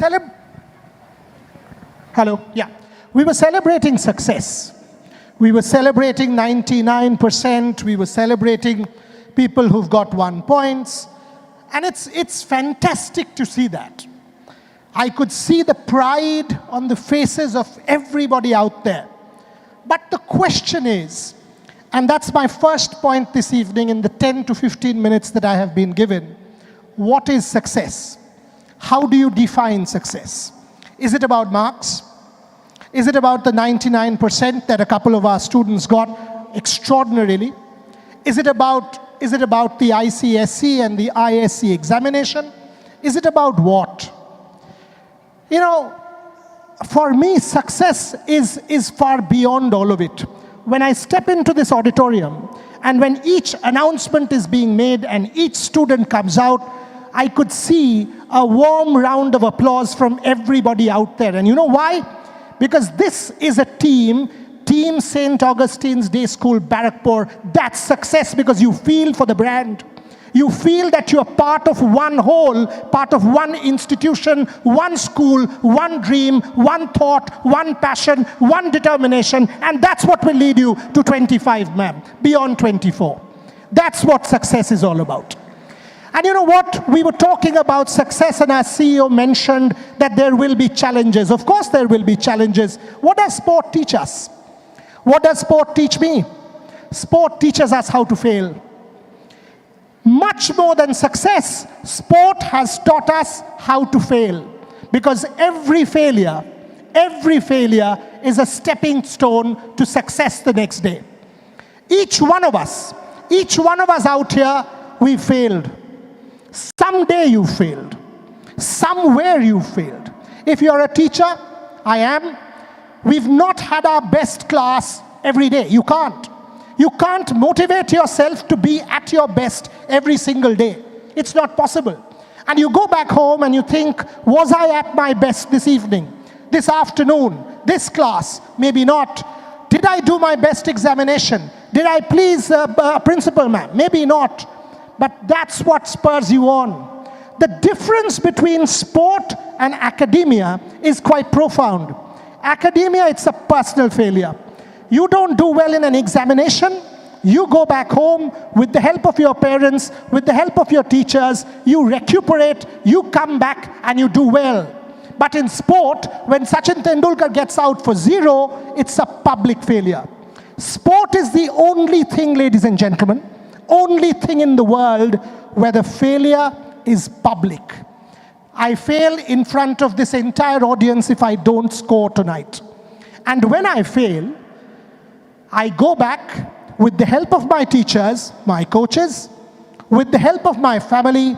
We were celebrating success. We were celebrating 99%. We were celebrating people who've got 1 point. And it's fantastic to see that. I could see the pride on the faces of everybody out there. But the question is, and that's my first point this evening in the 10 to 15 minutes that I have been given, what is success? How do you define success? Is it about marks? Is it about the 99% that a couple of our students got extraordinarily? Is it about the ICSE and the ISCE examination? Is it about what? You know, for me, success is far beyond all of it. When I step into this auditorium, and when each announcement is being made and each student comes out, I could see a warm round of applause from everybody out there. And you know why? Because this is a Team St. Augustine's Day School, Barrackpur. That's success because you feel for the brand. You feel that you are part of one whole, part of one institution, one school, one dream, one thought, one passion, one determination, and that's what will lead you to 25, ma'am, beyond 24. That's what success is all about. And you know what? We were talking about success, and our CEO mentioned that there will be challenges. Of course there will be challenges. What does sport teach us? What does sport teach me? Sport teaches us how to fail. Much more than success, sport has taught us how to fail. Because every failure is a stepping stone to success the next day. Each one of us out here, we failed. Someday you failed. Somewhere you failed. If you're a teacher, I am. We've not had our best class every day. You can't. You can't motivate yourself to be at your best every single day. It's not possible. And you go back home and you think, was I at my best this evening, this afternoon, this class? Maybe not. Did I do my best examination? Did I please principal ma'am? Maybe not. But that's what spurs you on. The difference between sport and academia is quite profound. Academia, it's a personal failure. You don't do well in an examination, you go back home with the help of your parents, with the help of your teachers, you recuperate, you come back and you do well. But in sport, when Sachin Tendulkar gets out for 0, it's a public failure. Sport is the only thing, ladies and gentlemen, only thing in the world where the failure is public. I fail in front of this entire audience if I don't score tonight. And when I fail, I go back with the help of my teachers, my coaches, with the help of my family,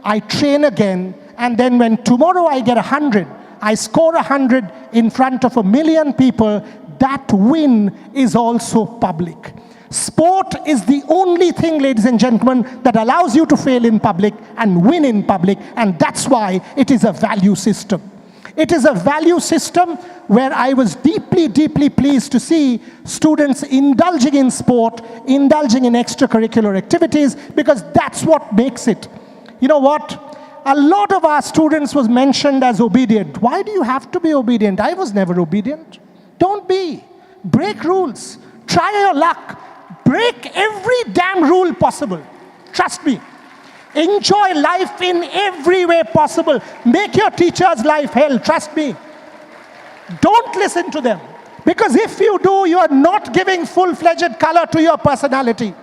I train again, and then when tomorrow I get 100, I score 100 in front of 1 million people, that win is also public. Sport is the only thing, ladies and gentlemen, that allows you to fail in public and win in public, and that's why it is a value system. It is a value system where I was deeply, deeply pleased to see students indulging in sport, indulging in extracurricular activities, because that's what makes it. You know what? A lot of our students was mentioned as obedient. Why do you have to be obedient? I was never obedient. Don't be. Break rules. Try your luck. Break every damn rule possible. Trust me. Enjoy life in every way possible. Make your teacher's life hell. Trust me. Don't listen to them. Because if you do, you are not giving full-fledged color to your personality.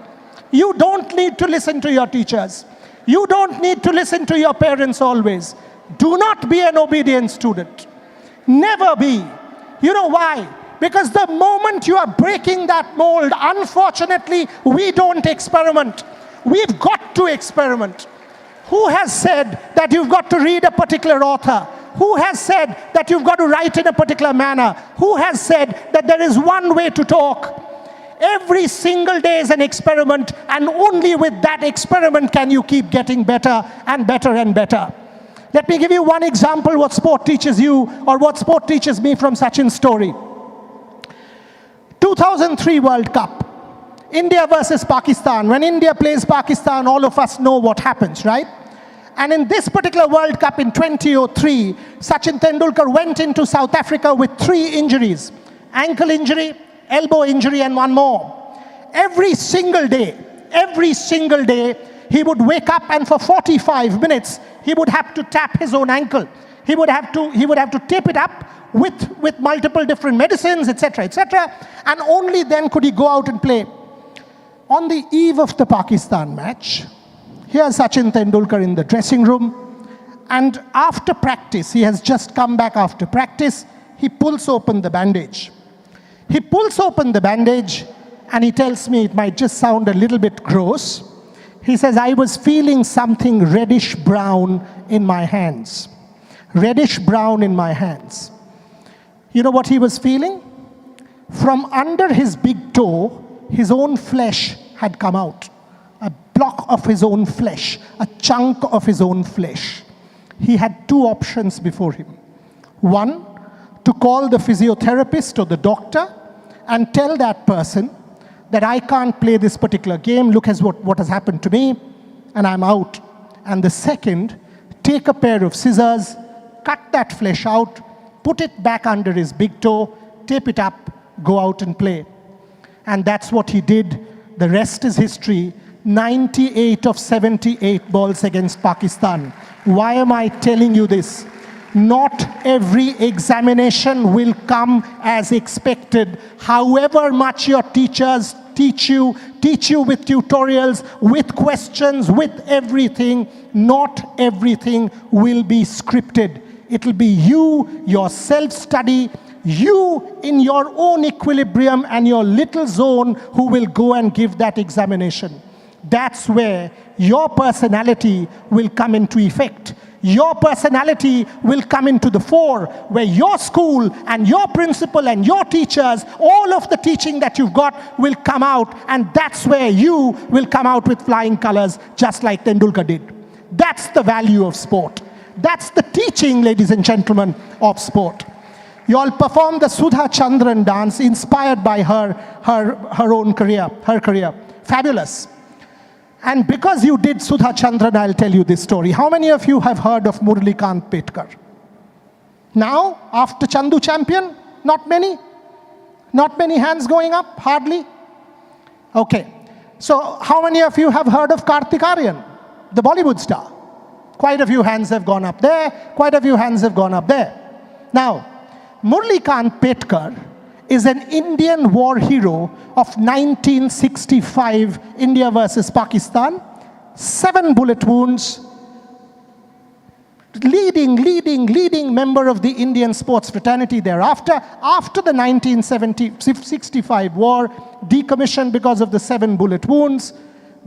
You don't need to listen to your teachers. You don't need to listen to your parents always. Do not be an obedient student. Never be. You know why? Because the moment you are breaking that mold, unfortunately, we don't experiment. We've got to experiment. Who has said that you've got to read a particular author? Who has said that you've got to write in a particular manner? Who has said that there is one way to talk? Every single day is an experiment, and only with that experiment can you keep getting better and better and better. Let me give you one example what sport teaches you, or what sport teaches me from Sachin's story. 2003 World Cup. India versus Pakistan. When India plays Pakistan, all of us know what happens, right? And in this particular World Cup in 2003, Sachin Tendulkar went into South Africa with 3 injuries. Ankle injury, elbow injury, and one more. Every single day, he would wake up, and for 45 minutes, he would have to tap his own ankle. He would have to tape it up with multiple different medicines, etc., etc. And only then could he go out and play. On the eve of the Pakistan match, here's Sachin Tendulkar in the dressing room, and after practice, he has just come back after practice, he pulls open the bandage. He pulls open the bandage, and he tells me, it might just sound a little bit gross, he says, I was feeling something reddish-brown in my hands. Reddish-brown in my hands. You know what he was feeling? From under his big toe, his own flesh had come out. A block of his own flesh, a chunk of his own flesh. He had 2 options before him. One, to call the physiotherapist or the doctor and tell that person that I can't play this particular game, look at what has happened to me, and I'm out. And the second, take a pair of scissors, cut that flesh out, put it back under his big toe, tape it up, go out and play. And that's what he did. The rest is history. 98 of 78 balls against Pakistan. Why am I telling you this? Not every examination will come as expected. However much your teachers teach you with tutorials, with questions, with everything, not everything will be scripted. It'll be you, your self-study, you in your own equilibrium and your little zone who will go and give that examination. That's where your personality will come into effect. Your personality will come into the fore, where your school and your principal and your teachers, all of the teaching that you've got will come out, and that's where you will come out with flying colors, just like Tendulkar did. That's the value of sport. That's the teaching, ladies and gentlemen, of sport. You all performed the Sudha Chandran dance inspired by her own career, her career. Fabulous. And because you did Sudha Chandran, I'll tell you this story. How many of you have heard of Murlikant Petkar? Now, after Chandu Champion, not many? Not many hands going up? Hardly? Okay. So, how many of you have heard of Kartik Aaryan, the Bollywood star? Quite a few hands have gone up there. Quite a few hands have gone up there. Now, Murlikant Petkar is an Indian war hero of 1965, India versus Pakistan. 7 bullet wounds. Leading member of the Indian sports fraternity thereafter. After the 1965 war, decommissioned because of the 7 bullet wounds,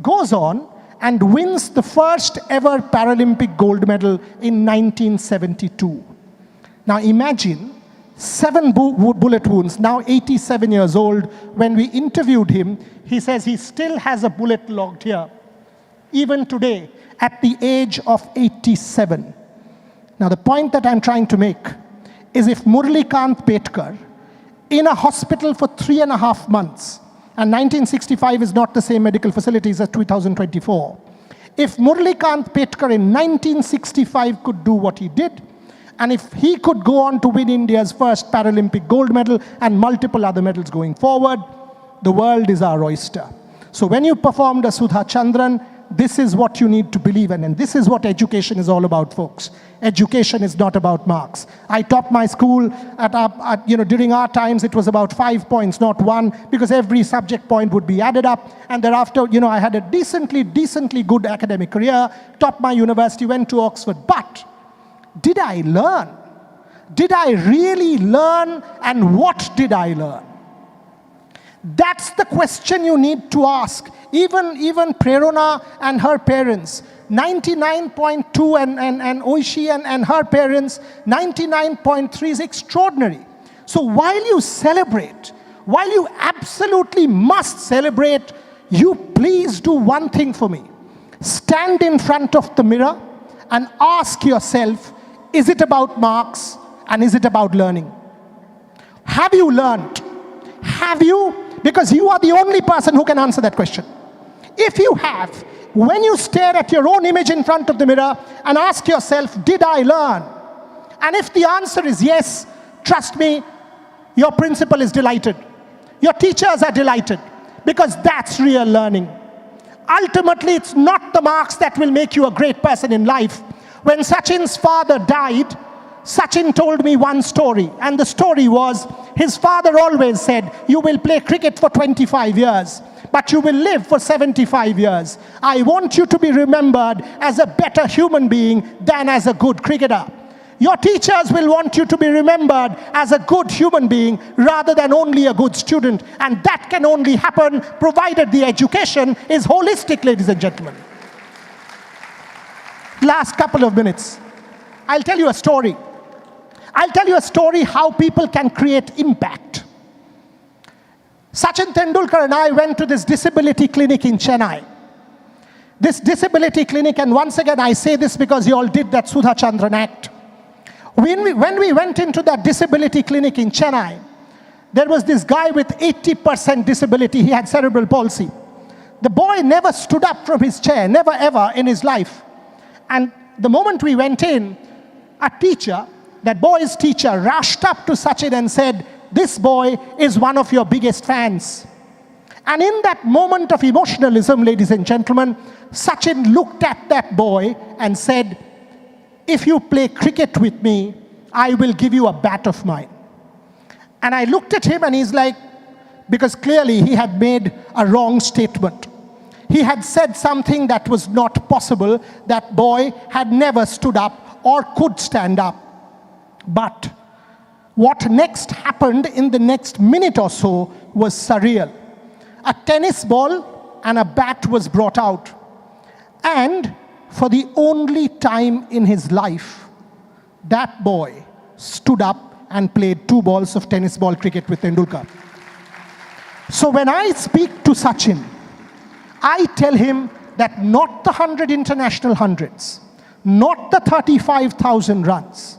goes on and wins the first ever Paralympic gold medal in 1972. Now imagine 7 bullet wounds, now 87 years old. When we interviewed him, he says he still has a bullet logged here, even today, at the age of 87. Now the point that I'm trying to make is if Murlikant Petkar, in a hospital for 3.5 months, and 1965 is not the same medical facilities as 2024, if Murlikant Petkar in 1965 could do what he did, and if he could go on to win India's first Paralympic gold medal and multiple other medals going forward, the world is our oyster. So when you performed a Sudha Chandran, this is what you need to believe in, and this is what education is all about, folks. Education is not about marks. I topped my school during our times. It was about 5 points, not 1, because every subject point would be added up. And thereafter, I had a decently good academic career, topped my university, went to Oxford. But did I learn? Did I really learn, and what did I learn? That's the question you need to ask. Even Prerana and her parents, 99.2, and Oishi and her parents, 99.3 is extraordinary. So while you celebrate, while you absolutely must celebrate, you please do one thing for me. Stand in front of the mirror and ask yourself, is it about marks and is it about learning? Have you learned? Have you? Because you are the only person who can answer that question. If you have, when you stare at your own image in front of the mirror and ask yourself, did I learn? And if the answer is yes, trust me, your principal is delighted. Your teachers are delighted, because that's real learning. Ultimately, it's not the marks that will make you a great person in life. When Sachin's father died, Sachin told me one story, and the story was, his father always said, you will play cricket for 25 years, but you will live for 75 years. I want you to be remembered as a better human being than as a good cricketer. Your teachers will want you to be remembered as a good human being rather than only a good student, and that can only happen provided the education is holistic, ladies and gentlemen. Last couple of minutes. I'll tell you a story. I'll tell you a story how people can create impact. Sachin Tendulkar and I went to this disability clinic in Chennai. This disability clinic, and once again I say this because you all did that Sudha Chandran Act. When we went into that disability clinic in Chennai, there was this guy with 80% disability. He had cerebral palsy. The boy never stood up from his chair, never ever in his life. And the moment we went in, a teacher, that boy's teacher, rushed up to Sachin and said, this boy is one of your biggest fans. And in that moment of emotionalism, ladies and gentlemen, Sachin looked at that boy and said, if you play cricket with me, I will give you a bat of mine. And I looked at him and he's like, because clearly he had made a wrong statement. He had said something that was not possible. That boy had never stood up or could stand up. But what next happened in the next minute or so was surreal. A tennis ball and a bat was brought out. And for the only time in his life, that boy stood up and played 2 balls of tennis ball cricket with Tendulkar. So when I speak to Sachin, I tell him that not the 100 international hundreds, not the 35,000 runs,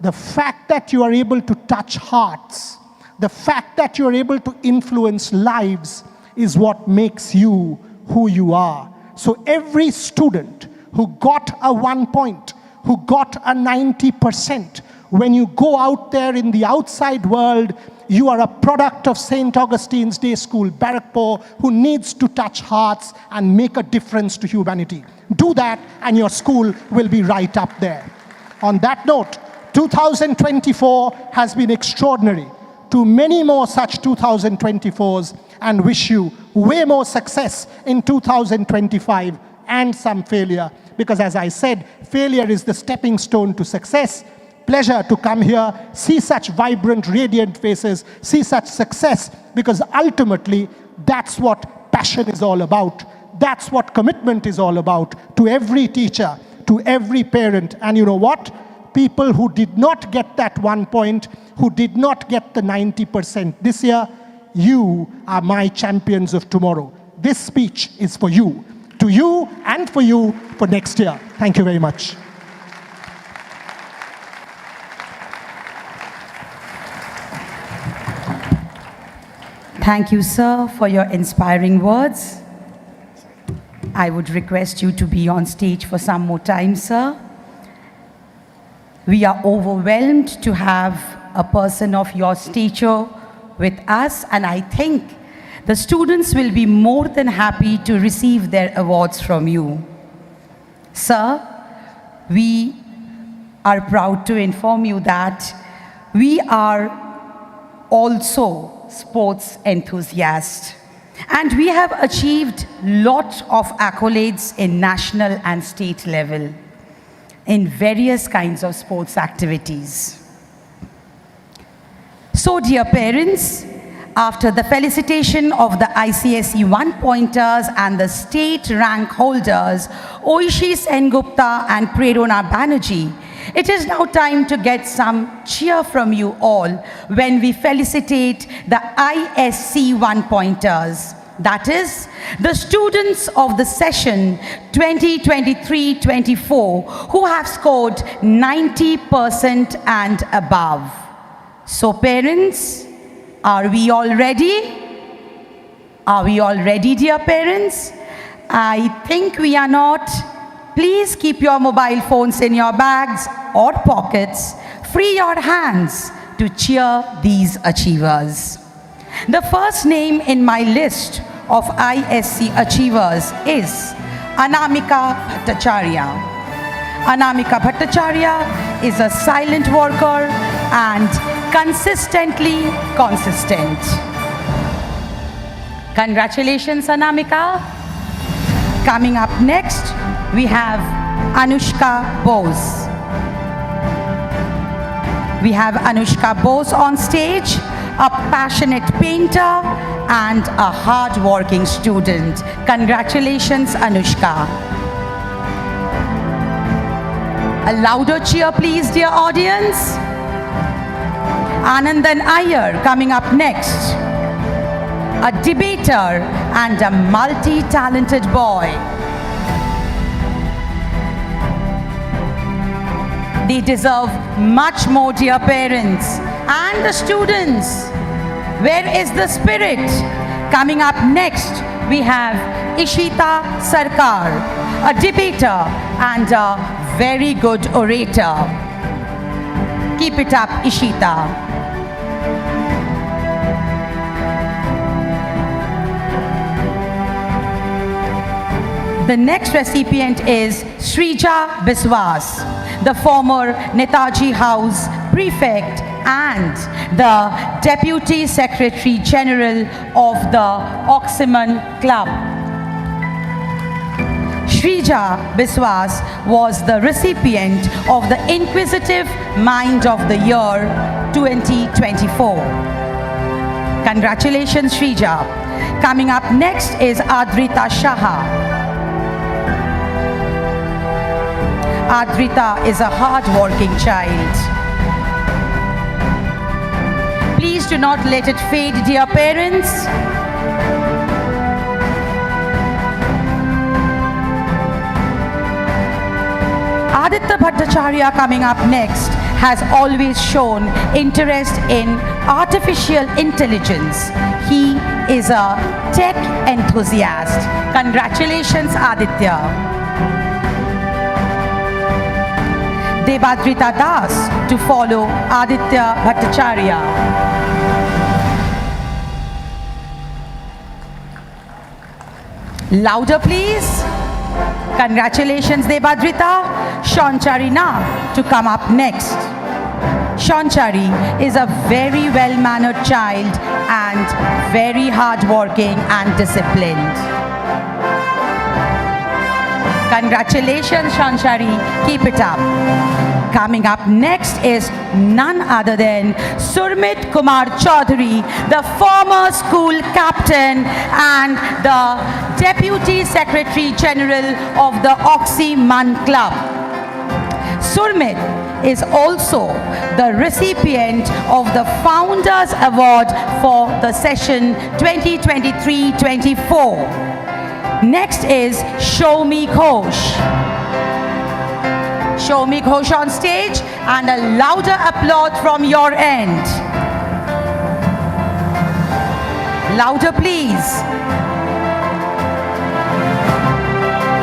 the fact that you are able to touch hearts, the fact that you are able to influence lives is what makes you who you are. So every student who got a 1 point, who got a 90%, when you go out there in the outside world, you are a product of St. Augustine's Day School, Barakpur, who needs to touch hearts and make a difference to humanity. Do that and your school will be right up there. On that note, 2024 has been extraordinary. To many more such 2024s, and wish you way more success in 2025 and some failure. Because as I said, failure is the stepping stone to success. Pleasure to come here, see such vibrant, radiant faces, see such success, because ultimately that's what passion is all about. That's what commitment is all about, to every teacher, to every parent. And you know what? People who did not get that 1 point, who did not get the 90% this year, you are my champions of tomorrow. This speech is for you, to you and for you for next year. Thank you very much. Thank you, sir, for your inspiring words. I would request you to be on stage for some more time, sir. We are overwhelmed to have a person of your stature with us, and I think the students will be more than happy to receive their awards from you. Sir, we are proud to inform you that we are also sports enthusiasts, and we have achieved lot of accolades in national and state level in various kinds of sports activities. So, dear parents, after the felicitation of the ICSE 1-pointers and the state rank holders, Oishi Sengupta and Prerona Banerjee, it is now time to get some cheer from you all when we felicitate the ISC 1-pointers. That is, the students of the session 2023-24 who have scored 90% and above. So parents, are we all ready? Are we all ready, dear parents? I think we are not. Please keep your mobile phones in your bags or pockets. Free your hands to cheer these achievers. The first name in my list of ISC achievers is Anamika Bhattacharya. Anamika Bhattacharya is a silent worker and consistently consistent. Congratulations, Anamika. Coming up next, we have Anushka Bose. We have Anushka Bose on stage, a passionate painter and a hard-working student. Congratulations, Anushka. A louder cheer, please, dear audience. Anandan Iyer coming up next. A debater and a multi-talented boy. They deserve much more, dear parents. And the students, where is the spirit? Coming up next, we have Ishita Sarkar, a debater and a very good orator. Keep it up, Ishita. The next recipient is Srija Biswas, the former Netaji House Prefect and the Deputy Secretary General of the Oxyman Club. Srija Biswas was the recipient of the Inquisitive Mind of the Year 2024. Congratulations, Srija. Coming up next is Adrita Shaha. Adrita is a hard-working child. Please do not let it fade, dear parents. Aditya Bhattacharya, coming up next, has always shown interest in artificial intelligence. He is a tech enthusiast. Congratulations, Aditya. Debadrita Das to follow Aditya Bhattacharya. Louder, please. Congratulations, Debadrita. Shaunchari Na to come up next. Shaunchari is a very well-mannered child and very hardworking and disciplined. Congratulations, Shaunchari. Keep it up. Coming up next is none other than Surmit Kumar Chaudhary, the former school captain and the Deputy Secretary General of the Oxyman Club. Surmit is also the recipient of the Founders Award for the session 2023-24. Next is Shomi Ghosh. Shomi Ghosh on stage, and a louder applause from your end. Louder, please.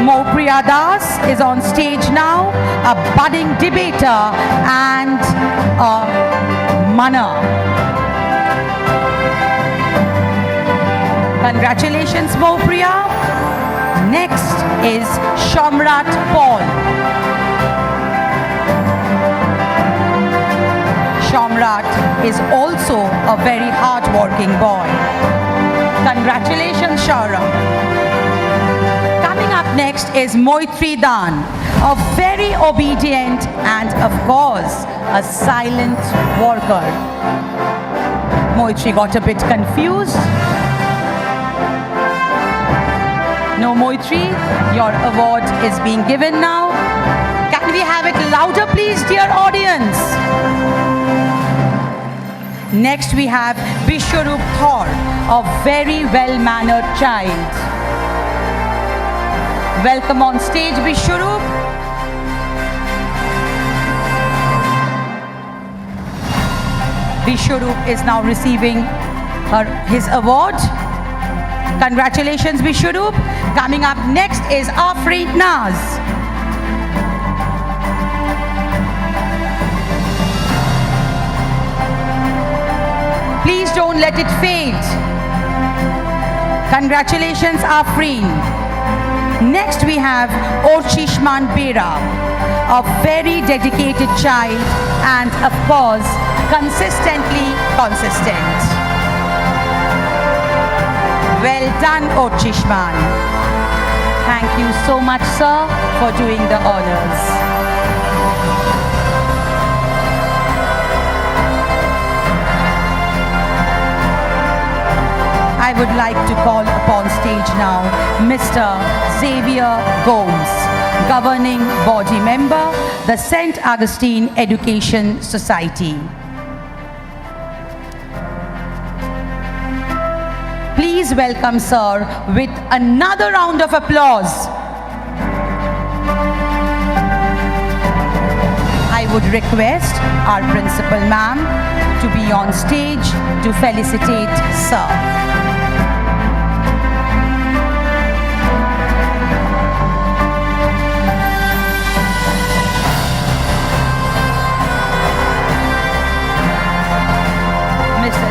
Mopriya Das is on stage now, a budding debater and a manner. Congratulations, Mopriya. Next is Shamrat Paul. Shamrat is also a very hard-working boy. Congratulations, Shauram. Coming up next is Moitri Dan, a very obedient and, of course, a silent worker. Moitri got a bit confused. No, Moitri, your award is being given now. Can we have it louder, please, dear audience? Next, we have Bishwarup Thor, a very well-mannered child. Welcome on stage, Bishwarup. Bishwarup is now receiving his award. Congratulations, Bishwarup. Coming up next is Afreet Naz. Please don't let it fade. Congratulations, Afreen. Next we have Orchishman Bera, a very dedicated child and, of course, consistently consistent. Well done, Orchishman. Thank you so much, sir, for doing the honors. I would like to call upon stage now Mr. Xavier Gomes, Governing Body Member, the St. Augustine Education Society. Please welcome sir with another round of applause. I would request our principal ma'am to be on stage to felicitate sir.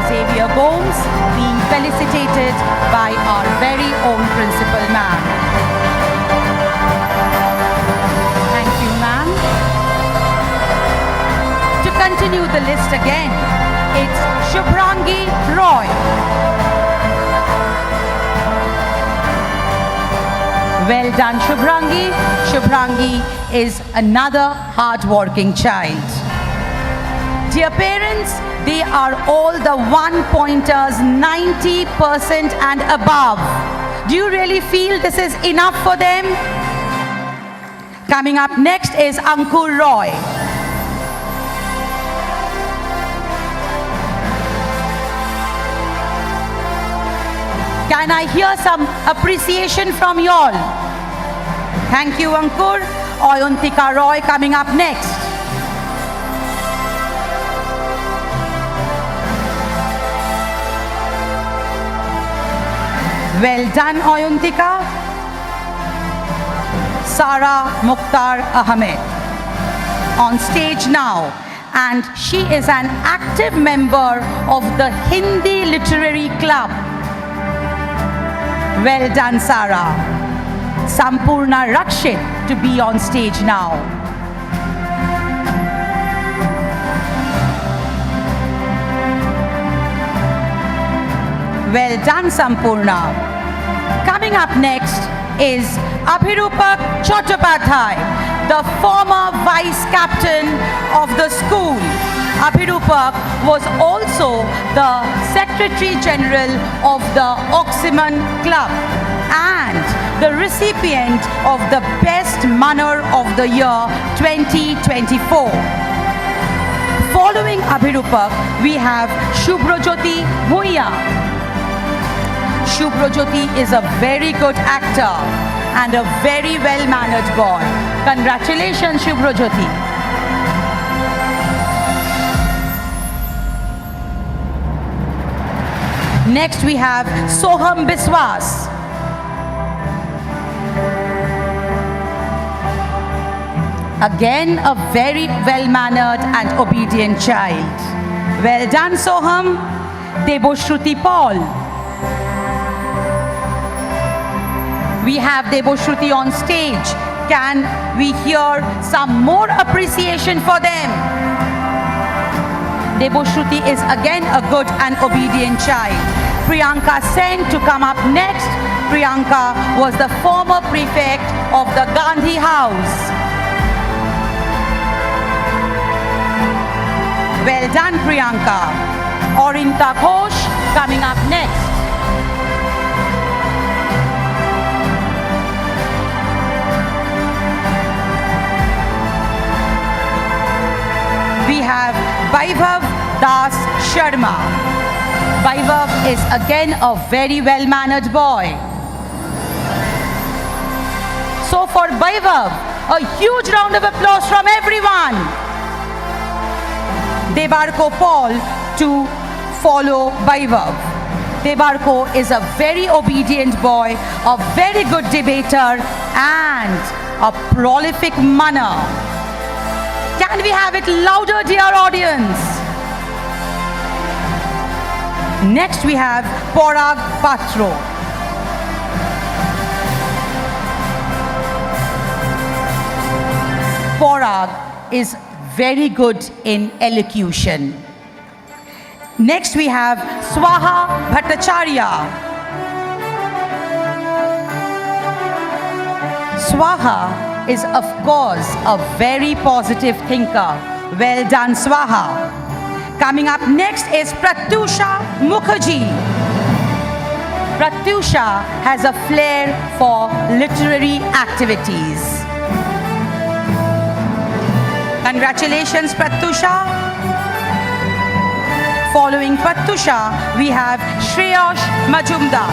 Xavier Gomes being felicitated by our very own principal ma'am. Thank you, ma'am. To continue the list again, it's Shubhrangi Roy. Well done, Shubhrangi. Shubhrangi is another hard-working child. Dear parents, they are all the 1-pointers, 90% and above. Do you really feel this is enough for them? Coming up next is Ankur Roy. Can I hear some appreciation from you all? Thank you, Ankur. Oyuntika Roy coming up next. Well done, Oyuntika. Sara Mukhtar Ahmed on stage now, and she is an active member of the Hindi Literary Club. Well done, Sara. Sampurna Rakshit to be on stage now. Well done, Sampurna. Coming up next is Abhirupak Chattopadhyay, the former vice captain of the school. Abhirupak was also the Secretary General of the Oxyman Club and the recipient of the Best Manner of the Year 2024. Following Abhirupak, we have Shubhrajyoti Bhuiya. Shubhrajyoti is a very good actor and a very well-mannered boy. Congratulations, Shubhrajyoti. Next we have Soham Biswas. Again, a very well-mannered and obedient child. Well done, Soham. Deboshruti Paul. We have Deboshruti on stage. Can we hear some more appreciation for them? Deboshruti is again a good and obedient child. Priyanka Sen to come up next. Priyanka was the former prefect of the Gandhi House. Well done, Priyanka. Orinta Ghosh coming up next. We have Vaibhav Das Sharma. Vaibhav is again a very well-mannered boy. So for Vaibhav, a huge round of applause from everyone. Debarko Paul to follow Vaibhav. Debarko is a very obedient boy, a very good debater and a prolific manner. Can we have it louder, dear audience? Next we have Porag Patro. Porag is very good in elocution. Next we have Swaha Bhattacharya. Swaha is of course a very positive thinker. Well done, Swaha. Coming up next is Pratyusha Mukherjee. Pratyusha has a flair for literary activities. Congratulations, Pratyusha. Following Pratyusha, we have Shreyash Majumdar.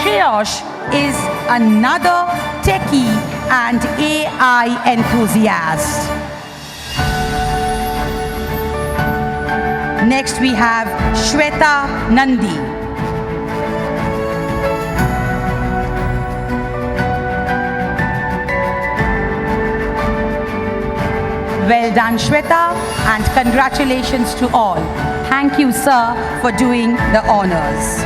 Shreyash is another techie and AI enthusiast. Next we have Shweta Nandi. Well done, Shweta, and congratulations to all. Thank you, sir, for doing the honors.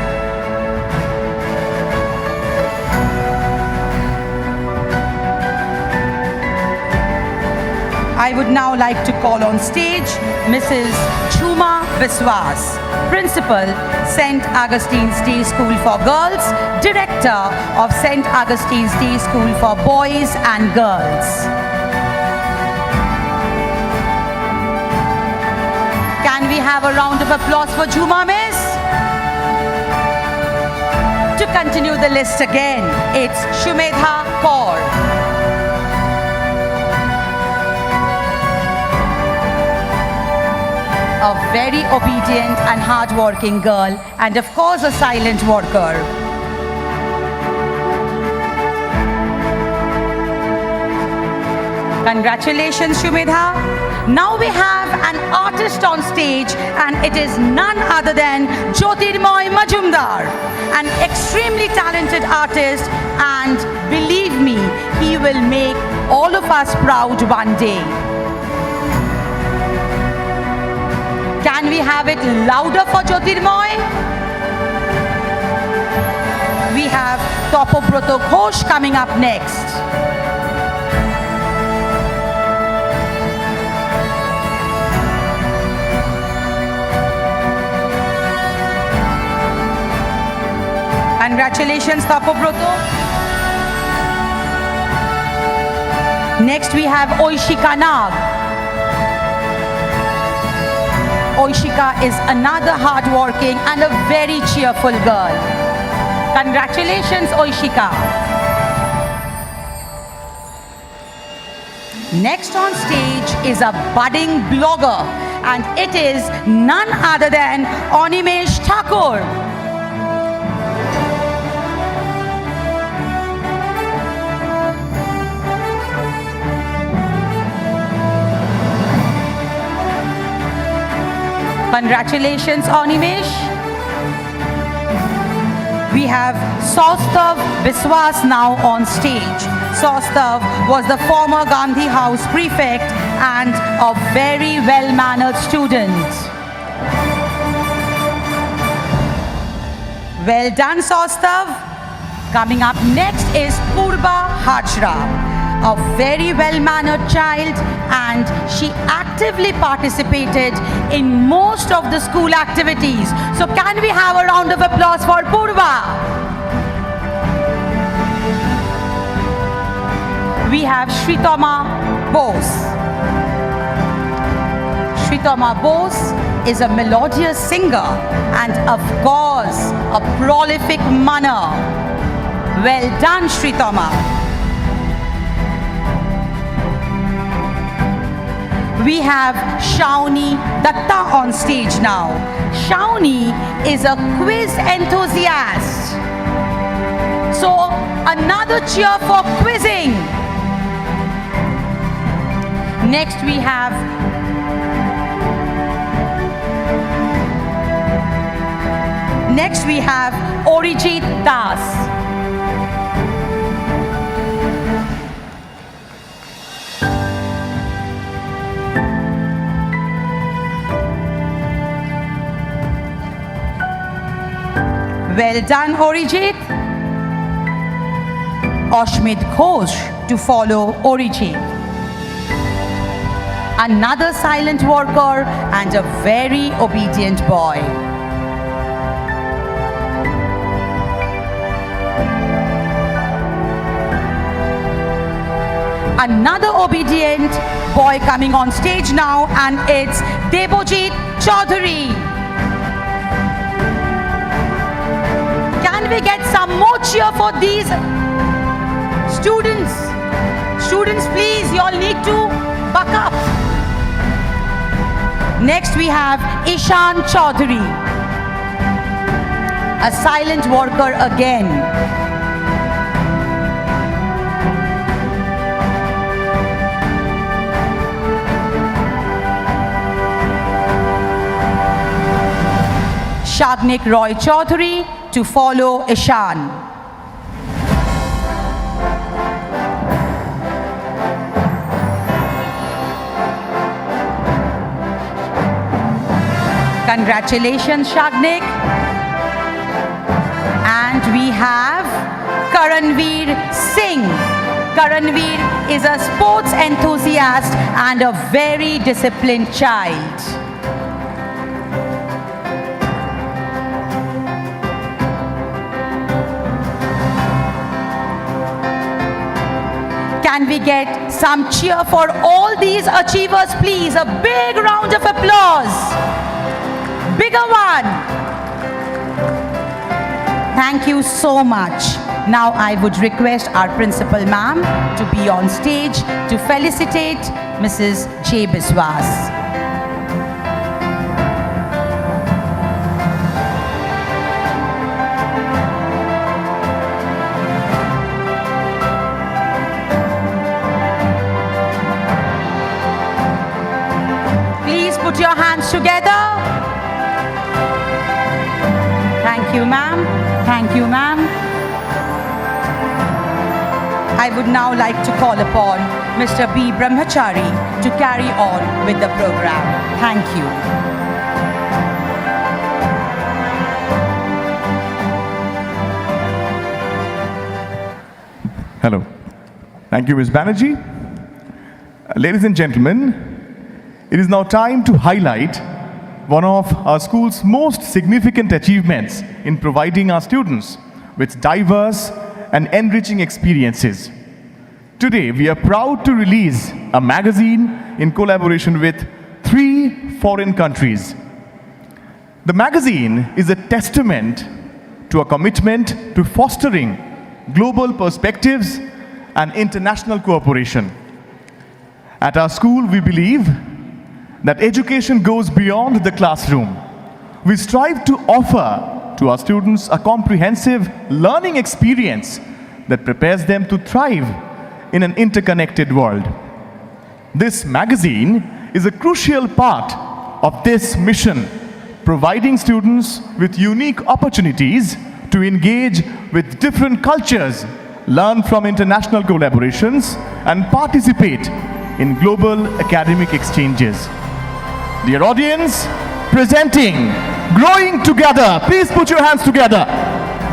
I would now like to call on stage Mrs. Chuma Biswas, Principal, St. Augustine's Day School for Girls, Director of St. Augustine's Day School for Boys and Girls. Can we have a round of applause for Juma Miss? To continue the list again, it's Shumedha Kaur. A very obedient and hard-working girl, and of course a silent worker. Congratulations, Shumedha. Now we have an artist on stage, and it is none other than Jyotirmoy Majumdar, an extremely talented artist, and believe me, he will make all of us proud one day. Can we have it louder for Jyotirmoy? We have Topobroto Ghosh coming up next. Congratulations, Topobroto. Next we have Oishika Nag. Oishika is another hard-working and a very cheerful girl. Congratulations, Oishika. Next on stage is a budding blogger, and it is none other than Animesh Thakur. Congratulations, Animesh. we have Saustav Biswas now on stage. Saustav was the former Gandhi House prefect and a very well-mannered student. Well done, Saustav. Coming up next is Purba Hajra, a very well-mannered child, and she actively participated in most of the school activities. So can we have a round of applause for Purba? We have Shritama Bose. Shritama Bose is a melodious singer and, of course, a prolific manner. Well done, Shritama. We have Shawnee Datta on stage now. Shawnee is a quiz enthusiast. So, another cheer for quizzing. Next we have Orijit Das. Well done, Orijit. Ashmit Ghosh to follow Orijit. Another silent worker and a very obedient boy. Another obedient boy coming on stage now, and it's Debojit Chaudhary. Can we get some more cheer for these students? Students, please, you all need to buck up. Next we have Ishan Chaudhary, a silent worker again. Shagnik Roy Chaudhary to follow Ishan. Congratulations, Shagnik. And we have Karanveer Singh. Karanveer is a sports enthusiast and a very disciplined child. Can we get some cheer for all these achievers, please? A big round of applause. Bigger one. Thank you so much. Now I would request our principal ma'am to be on stage to felicitate Mrs. J. Biswas. Please put your hands together. Thank you, ma'am. Thank you, ma'am. I would now like to call upon Mr. B. Brahmachari to carry on with the program. Thank you. Hello. Thank you, Ms. Banerjee. Ladies and gentlemen, it is now time to highlight one of our school's most significant achievements in providing our students with diverse and enriching experiences. Today, we are proud to release a magazine in collaboration with 3 foreign countries. The magazine is a testament to a commitment to fostering global perspectives and international cooperation. At our school, we believe that education goes beyond the classroom. We strive to offer to our students a comprehensive learning experience that prepares them to thrive in an interconnected world. This magazine is a crucial part of this mission, providing students with unique opportunities to engage with different cultures, learn from international collaborations, and participate in global academic exchanges. Dear audience, presenting Growing Together. Please put your hands together.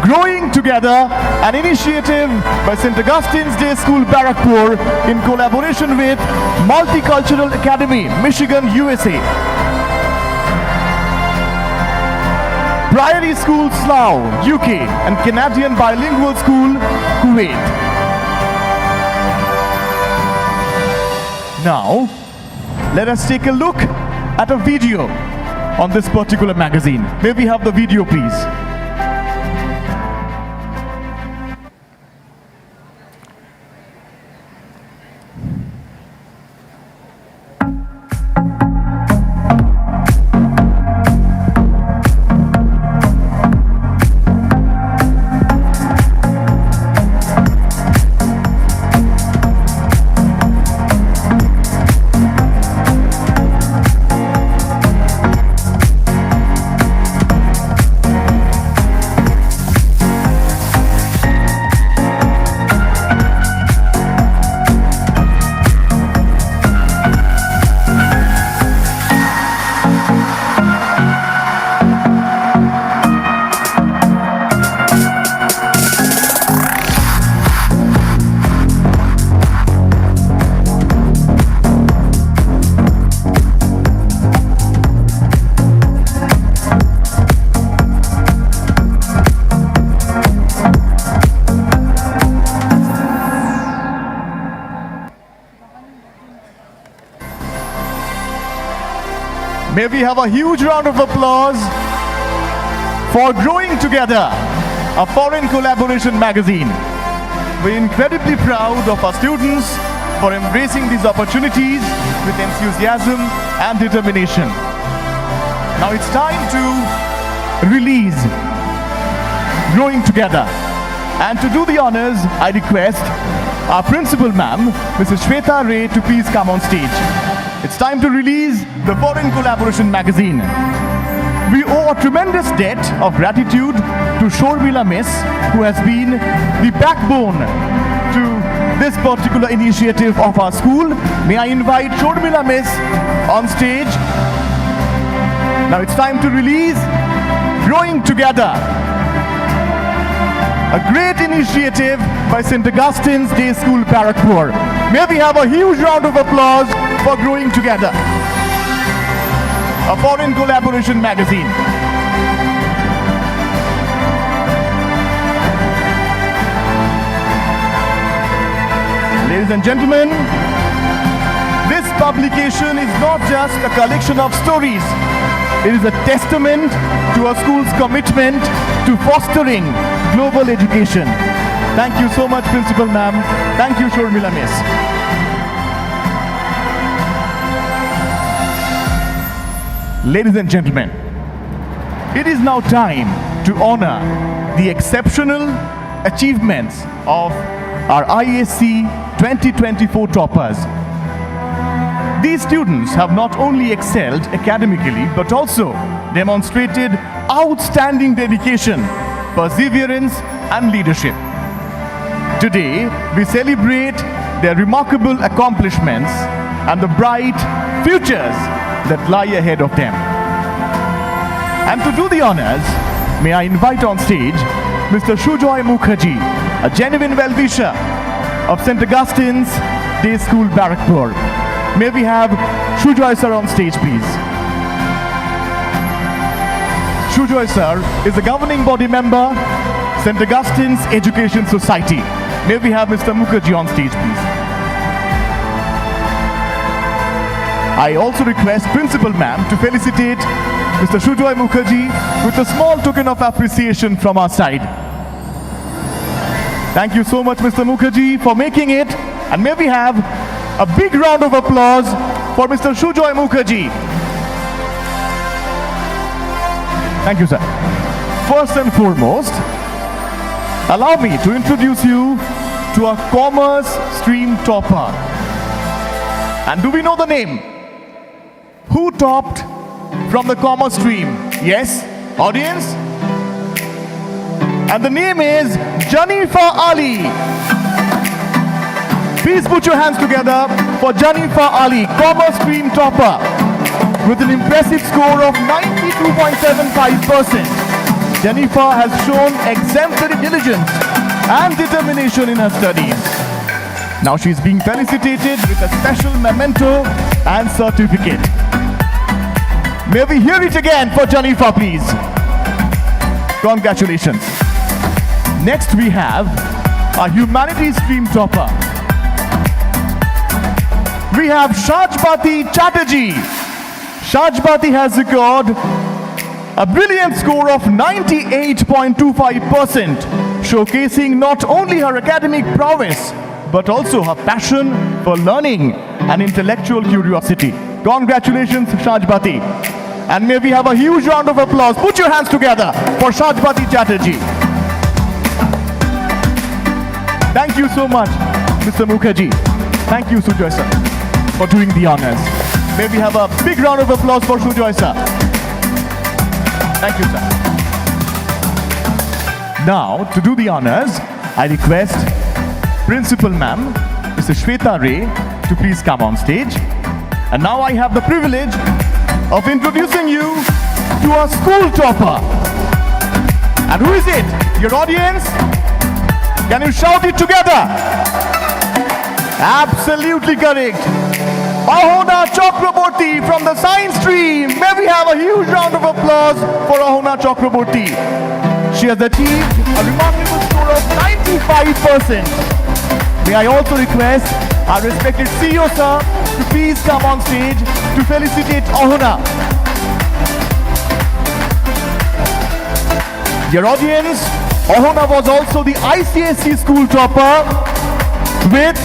Growing Together, an initiative by St. Augustine's Day School, Barrackpore, in collaboration with Multicultural Academy, Michigan, USA. Priory School, Slough, UK, and Canadian Bilingual School, Kuwait. Now, let us take a look at a video on this particular magazine. May we have the video, please? May we have a huge round of applause for Growing Together, a foreign collaboration magazine. We're incredibly proud of our students for embracing these opportunities with enthusiasm and determination. Now it's time to release Growing Together. And to do the honors, I request our principal ma'am, Mrs. Shweta Ray, to please come on stage. It's time to release the Foreign Collaboration magazine. We owe a tremendous debt of gratitude to Shormila Miss, who has been the backbone to this particular initiative of our school. May I invite Shormila Miss on stage. Now it's time to release Growing Together, a great initiative by St. Augustine's Day School, Barrackpore. May we have a huge round of applause for Growing Together, a foreign collaboration magazine. Ladies and gentlemen, this publication is not just a collection of stories. It is a testament to our school's commitment to fostering global education. Thank you so much, Principal Ma'am. Thank you, Shormila Miss. Ladies and gentlemen, it is now time to honor the exceptional achievements of our ISC 2024 toppers. These students have not only excelled academically, but also demonstrated outstanding dedication, perseverance, and leadership. Today, we celebrate their remarkable accomplishments and the bright futures that lie ahead of them. And to do the honors, may I invite on stage Mr. Shujoy Mukherjee, a genuine well-wisher of St. Augustine's Day School, Barrackpore. May we have Shujoy sir on stage, please. Shujoy sir is a governing body member, St. Augustine's Education Society. May we have Mr. Mukherjee on stage, please. I also request Principal Ma'am to felicitate Mr. Shujoy Mukherjee with a small token of appreciation from our side. Thank you so much, Mr. Mukherjee, for making it. And may we have a big round of applause for Mr. Shujoy Mukherjee. Thank you, sir. First and foremost, allow me to introduce you to a commerce stream topper. And do we know the name? Who topped from the commerce stream? Yes, audience? And the name is Janifa Ali. Please put your hands together for Janifa Ali, Commerce Stream topper, with an impressive score of 92.75%. Janifa has shown exemplary diligence and determination in her studies. Now she is being felicitated with a special memento and certificate. May we hear it again for Janifa, please. Congratulations. Next we have a humanities stream topper. We have Shajbati Chatterjee. Shajbati has secured a brilliant score of 98.25%, showcasing not only her academic prowess, but also her passion for learning and intellectual curiosity. Congratulations, Shajbati. And may we have a huge round of applause. Put your hands together for Shajbati Chatterjee. Thank you so much, Mr. Mukherjee. Thank you, Sujoy sir, for doing the honors. May we have a big round of applause for Sujoy sir. Thank you, sir. Now, to do the honors, I request Principal Ma'am, Mrs. Shweta Ray, to please come on stage. And now I have the privilege of introducing you to a school topper. And who is it? Your audience? Can you shout it together? Absolutely correct. Ahona Chakraborty from the science stream. May we have a huge round of applause for Ahona Chakraborty. She has achieved a remarkable score of 95%. May I also request our respected CEO sir to please come on stage to felicitate Ahona. Dear audience, Ahona was also the ICSE school topper with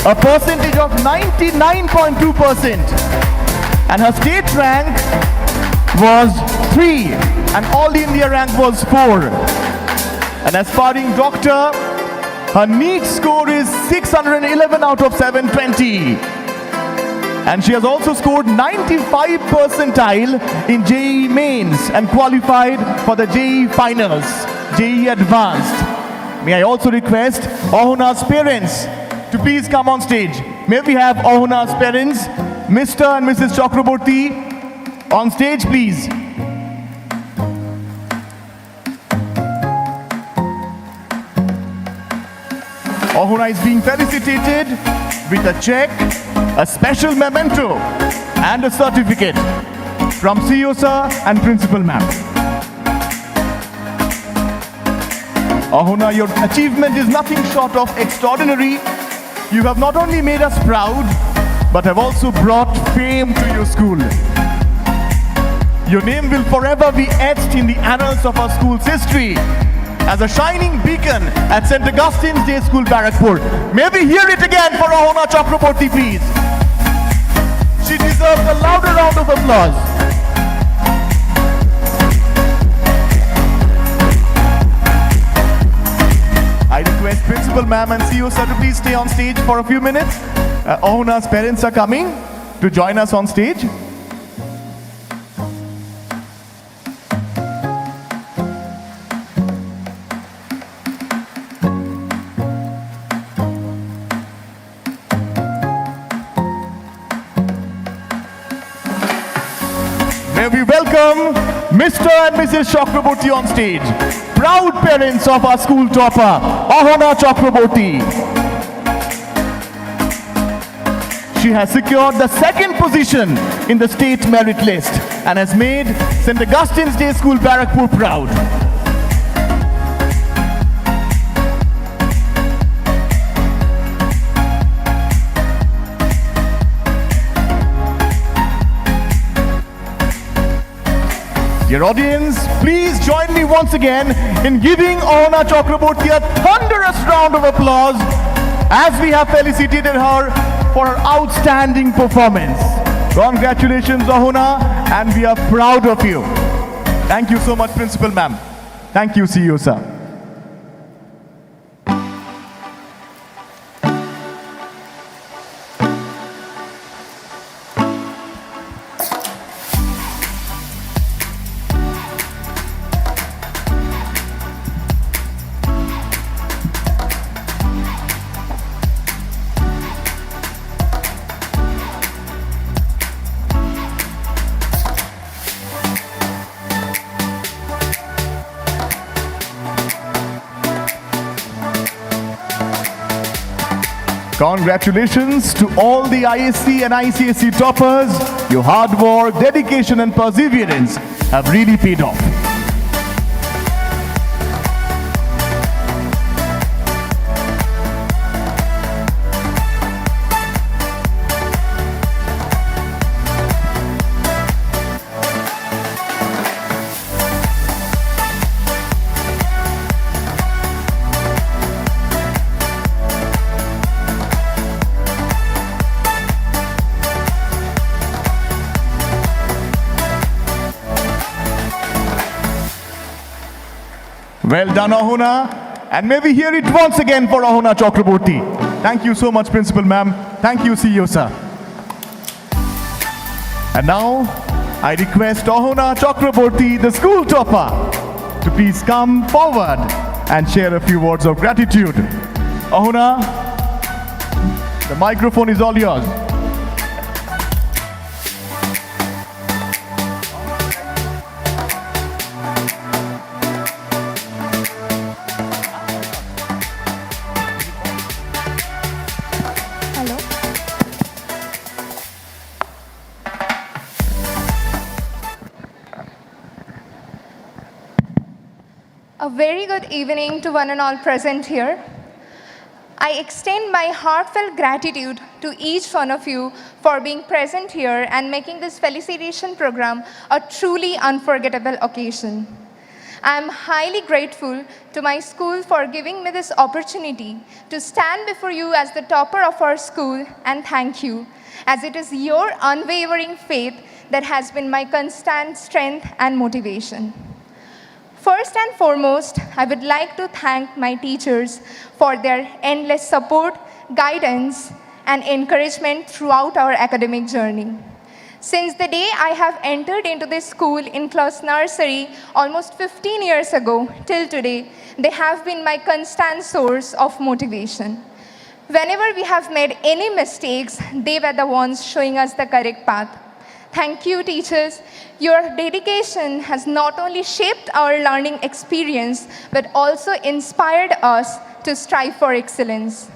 a percentage of 99.2%, and her state rank was 3 and all India rank was 4. An aspiring doctor, her NEET score is 611 out of 720, and she has also scored 95 percentile in JEE mains and qualified for the JEE finals, JEE advanced. May I also request Ahona's parents to please come on stage. May we have Ahona's parents, Mr. and Mrs. Chakraborty, on stage, please. Ahona is being felicitated with a check, a special memento, and a certificate from CEO sir and Principal Ma'am. Ahona, your achievement is nothing short of extraordinary. You have not only made us proud, but have also brought fame to your school. Your name will forever be etched in the annals of our school's history as a shining beacon at St. Augustine's Day School, Barakpur. May we hear it again for Ahona Chakraborty, please. She deserves a louder round of applause. I request Principal Ma'am and CEO sir to please stay on stage for a few minutes. Ahona's parents are coming to join us on stage. May we welcome Mr. and Mrs. Chakraborty on stage. Proud parents of our school topper, Ahona Chakraborty. She has secured the second position in the state merit list and has made St. Augustine's Day School, Barakpur proud. Dear audience, please join me once again in giving Ahona Chakraborty a thunderous round of applause as we have felicitated her for her outstanding performance. Congratulations, Ahona, and we are proud of you. Thank you so much, Principal Ma'am. Thank you, CEO sir. Congratulations to all the ISC and ICSE toppers. Your hard work, dedication and perseverance have really paid off. Well done, Ahuna. And may we hear it once again for Ahuna Chakraborty. Thank you so much, Principal Ma'am. Thank you, CEO Sir. And now, I request Ahuna Chakraborty, the school topper, to please come forward and share a few words of gratitude. Ahuna, the microphone is all yours. A very good evening to one and all present here. I extend my heartfelt gratitude to each one of you for being present here and making this felicitation program a truly unforgettable occasion. I am highly grateful to my school for giving me this opportunity to stand before you as the topper of our school, and thank you, as it is your unwavering faith that has been my constant strength and motivation. First and foremost, I would like to thank my teachers for their endless support, guidance, and encouragement throughout our academic journey. Since the day I have entered into this school in class nursery almost 15 years ago till today, they have been my constant source of motivation. Whenever we have made any mistakes, they were the ones showing us the correct path. Thank you, teachers. Your dedication has not only shaped our learning experience, but also inspired us to strive for excellence.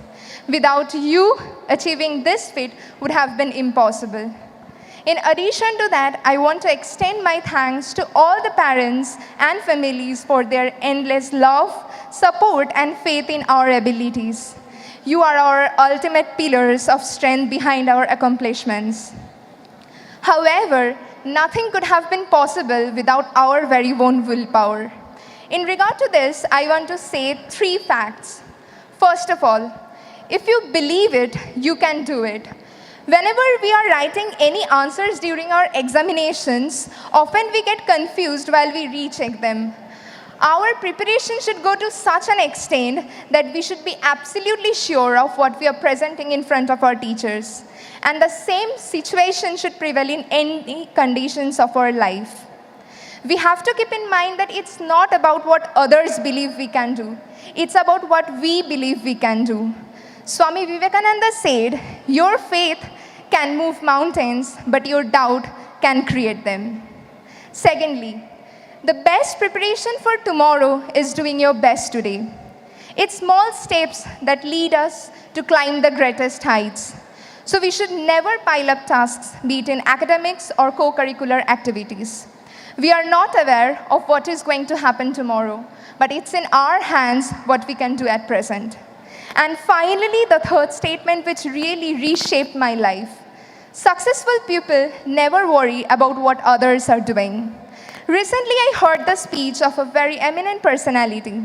Without you, achieving this feat would have been impossible. In addition to that, I want to extend my thanks to all the parents and families for their endless love, support, and faith in our abilities. You are our ultimate pillars of strength behind our accomplishments. However, nothing could have been possible without our very own willpower. In regard to this, I want to say 3 facts. First of all, if you believe it, you can do it. Whenever we are writing any answers during our examinations, often we get confused while we recheck them. Our preparation should go to such an extent that we should be absolutely sure of what we are presenting in front of our teachers. And the same situation should prevail in any conditions of our life. We have to keep in mind that it's not about what others believe we can do. It's about what we believe we can do. Swami Vivekananda said, your faith can move mountains, but your doubt can create them. Secondly, the best preparation for tomorrow is doing your best today. It's small steps that lead us to climb the greatest heights. So we should never pile up tasks, be it in academics or co-curricular activities. We are not aware of what is going to happen tomorrow, but it's in our hands what we can do at present. And finally, the third statement which really reshaped my life. Successful people never worry about what others are doing. Recently, I heard the speech of a very eminent personality.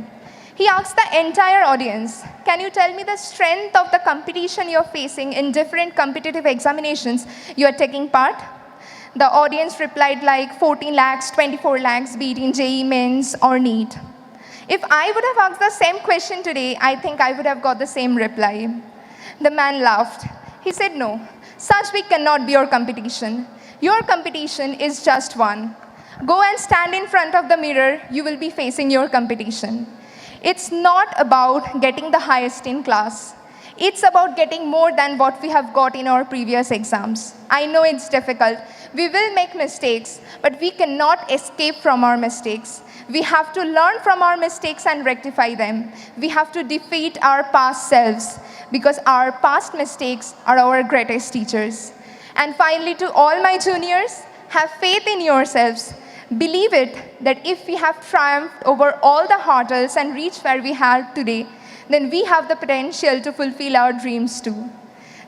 He asked the entire audience, can you tell me the strength of the competition you're facing in different competitive examinations you are taking part? The audience replied like 14 lakhs, 24 lakhs, be it in JEE Mains or NEET. If I would have asked the same question today, I think I would have got the same reply. The man laughed. He said, no, such big cannot be your competition. Your competition is just one. Go and stand in front of the mirror, you will be facing your competition. It's not about getting the highest in class. It's about getting more than what we have got in our previous exams. I know it's difficult. We will make mistakes, but we cannot escape from our mistakes. We have to learn from our mistakes and rectify them. We have to defeat our past selves, because our past mistakes are our greatest teachers. And finally, to all my juniors, have faith in yourselves. Believe it that if we have triumphed over all the hurdles and reached where we are today, then we have the potential to fulfill our dreams too.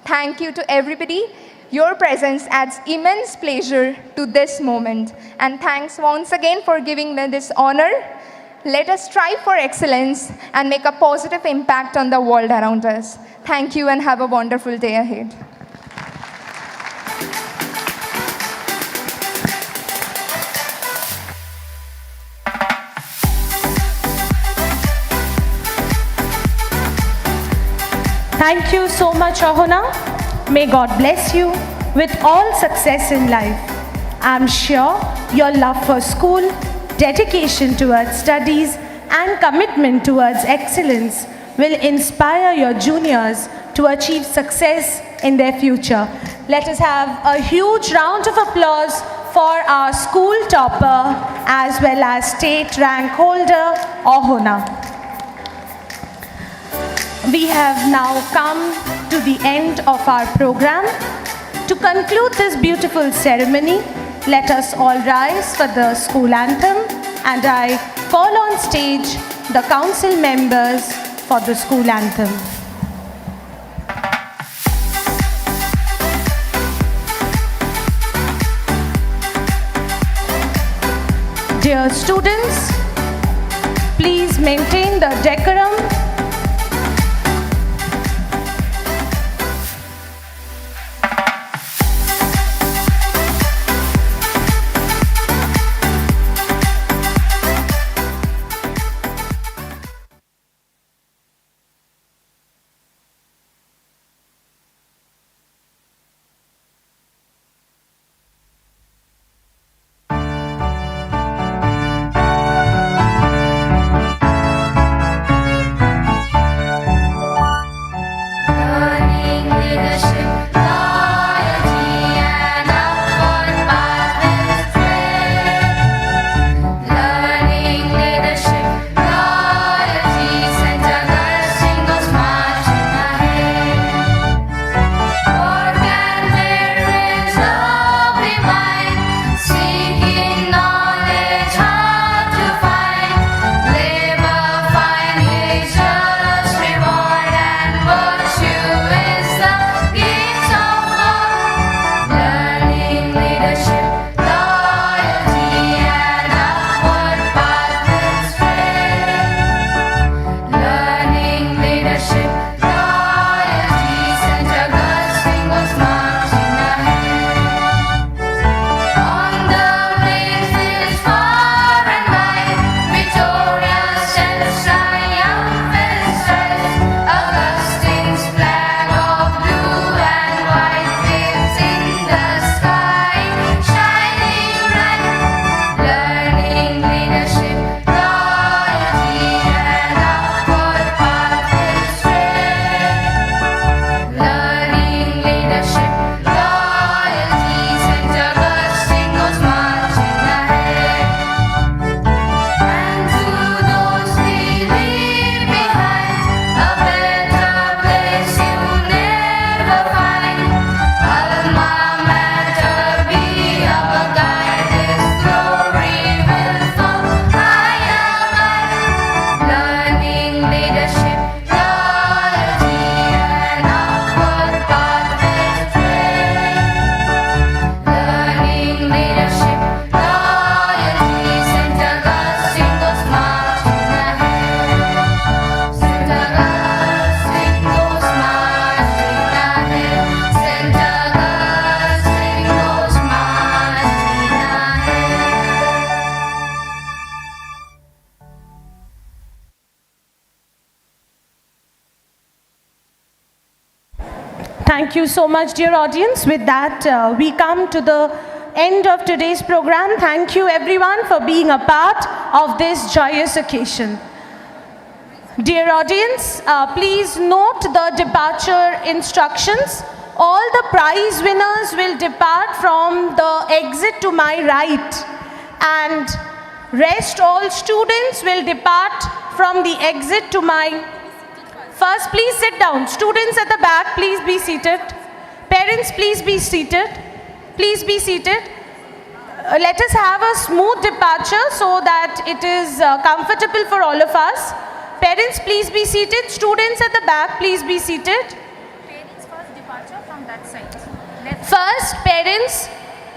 Thank you to everybody. Your presence adds immense pleasure to this moment. And thanks once again for giving me this honor. Let us strive for excellence and make a positive impact on the world around us. Thank you and have a wonderful day ahead. Thank you so much, Ahona. May God bless you with all success in life. I'm sure your love for school, dedication towards studies, and commitment towards excellence will inspire your juniors to achieve success in their future. Let us have a huge round of applause for our school topper as well as state rank holder, Ahona. We have now come to the end of our program. To conclude this beautiful ceremony, let us all rise for the school anthem, and I call on stage the council members for the school anthem. Dear students, please maintain the decorum. Thank you so much, dear audience. With that, we come to the end of today's program. Thank you everyone for being a part of this joyous occasion. Dear audience, please note the departure instructions. All the prize winners will depart from the exit to my right, and rest all students will depart from the exit to my... First, please sit down. Students at the back, please be seated. Parents, please be seated. Please be seated. Let us have a smooth departure so that it is comfortable for all of us. Parents, please be seated. Students at the back, please be seated. Parents first departure from that side. First, parents,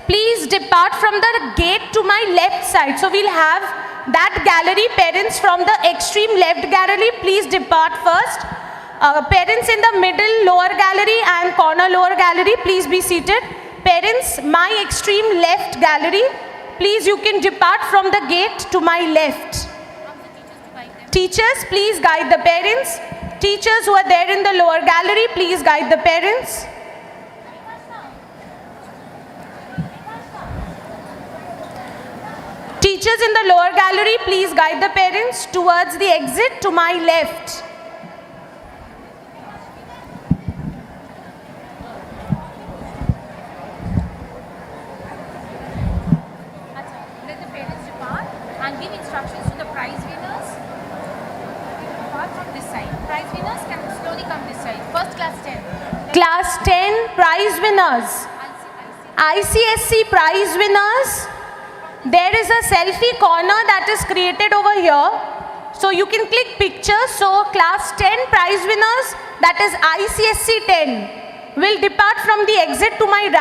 please depart from the gate to my left side. So we'll have that gallery. Parents from the extreme left gallery, please depart first. Parents in the middle lower gallery and corner lower gallery, please be seated. Parents, my extreme left gallery, please you can depart from the gate to my left. Teachers, please guide the parents. Teachers who are there in the lower gallery, please guide the parents. Teachers in the lower gallery, please guide the parents towards the exit to my left. Let the parents depart and give instructions to the prize winners. Depart from this side. Prize winners can slowly come this side. First class 10. Class 10 prize winners. ICSE prize winners. There is a selfie corner that is created over here. So you can click pictures. So class 10 prize winners, that is ICSE 10, will depart from the exit to my right.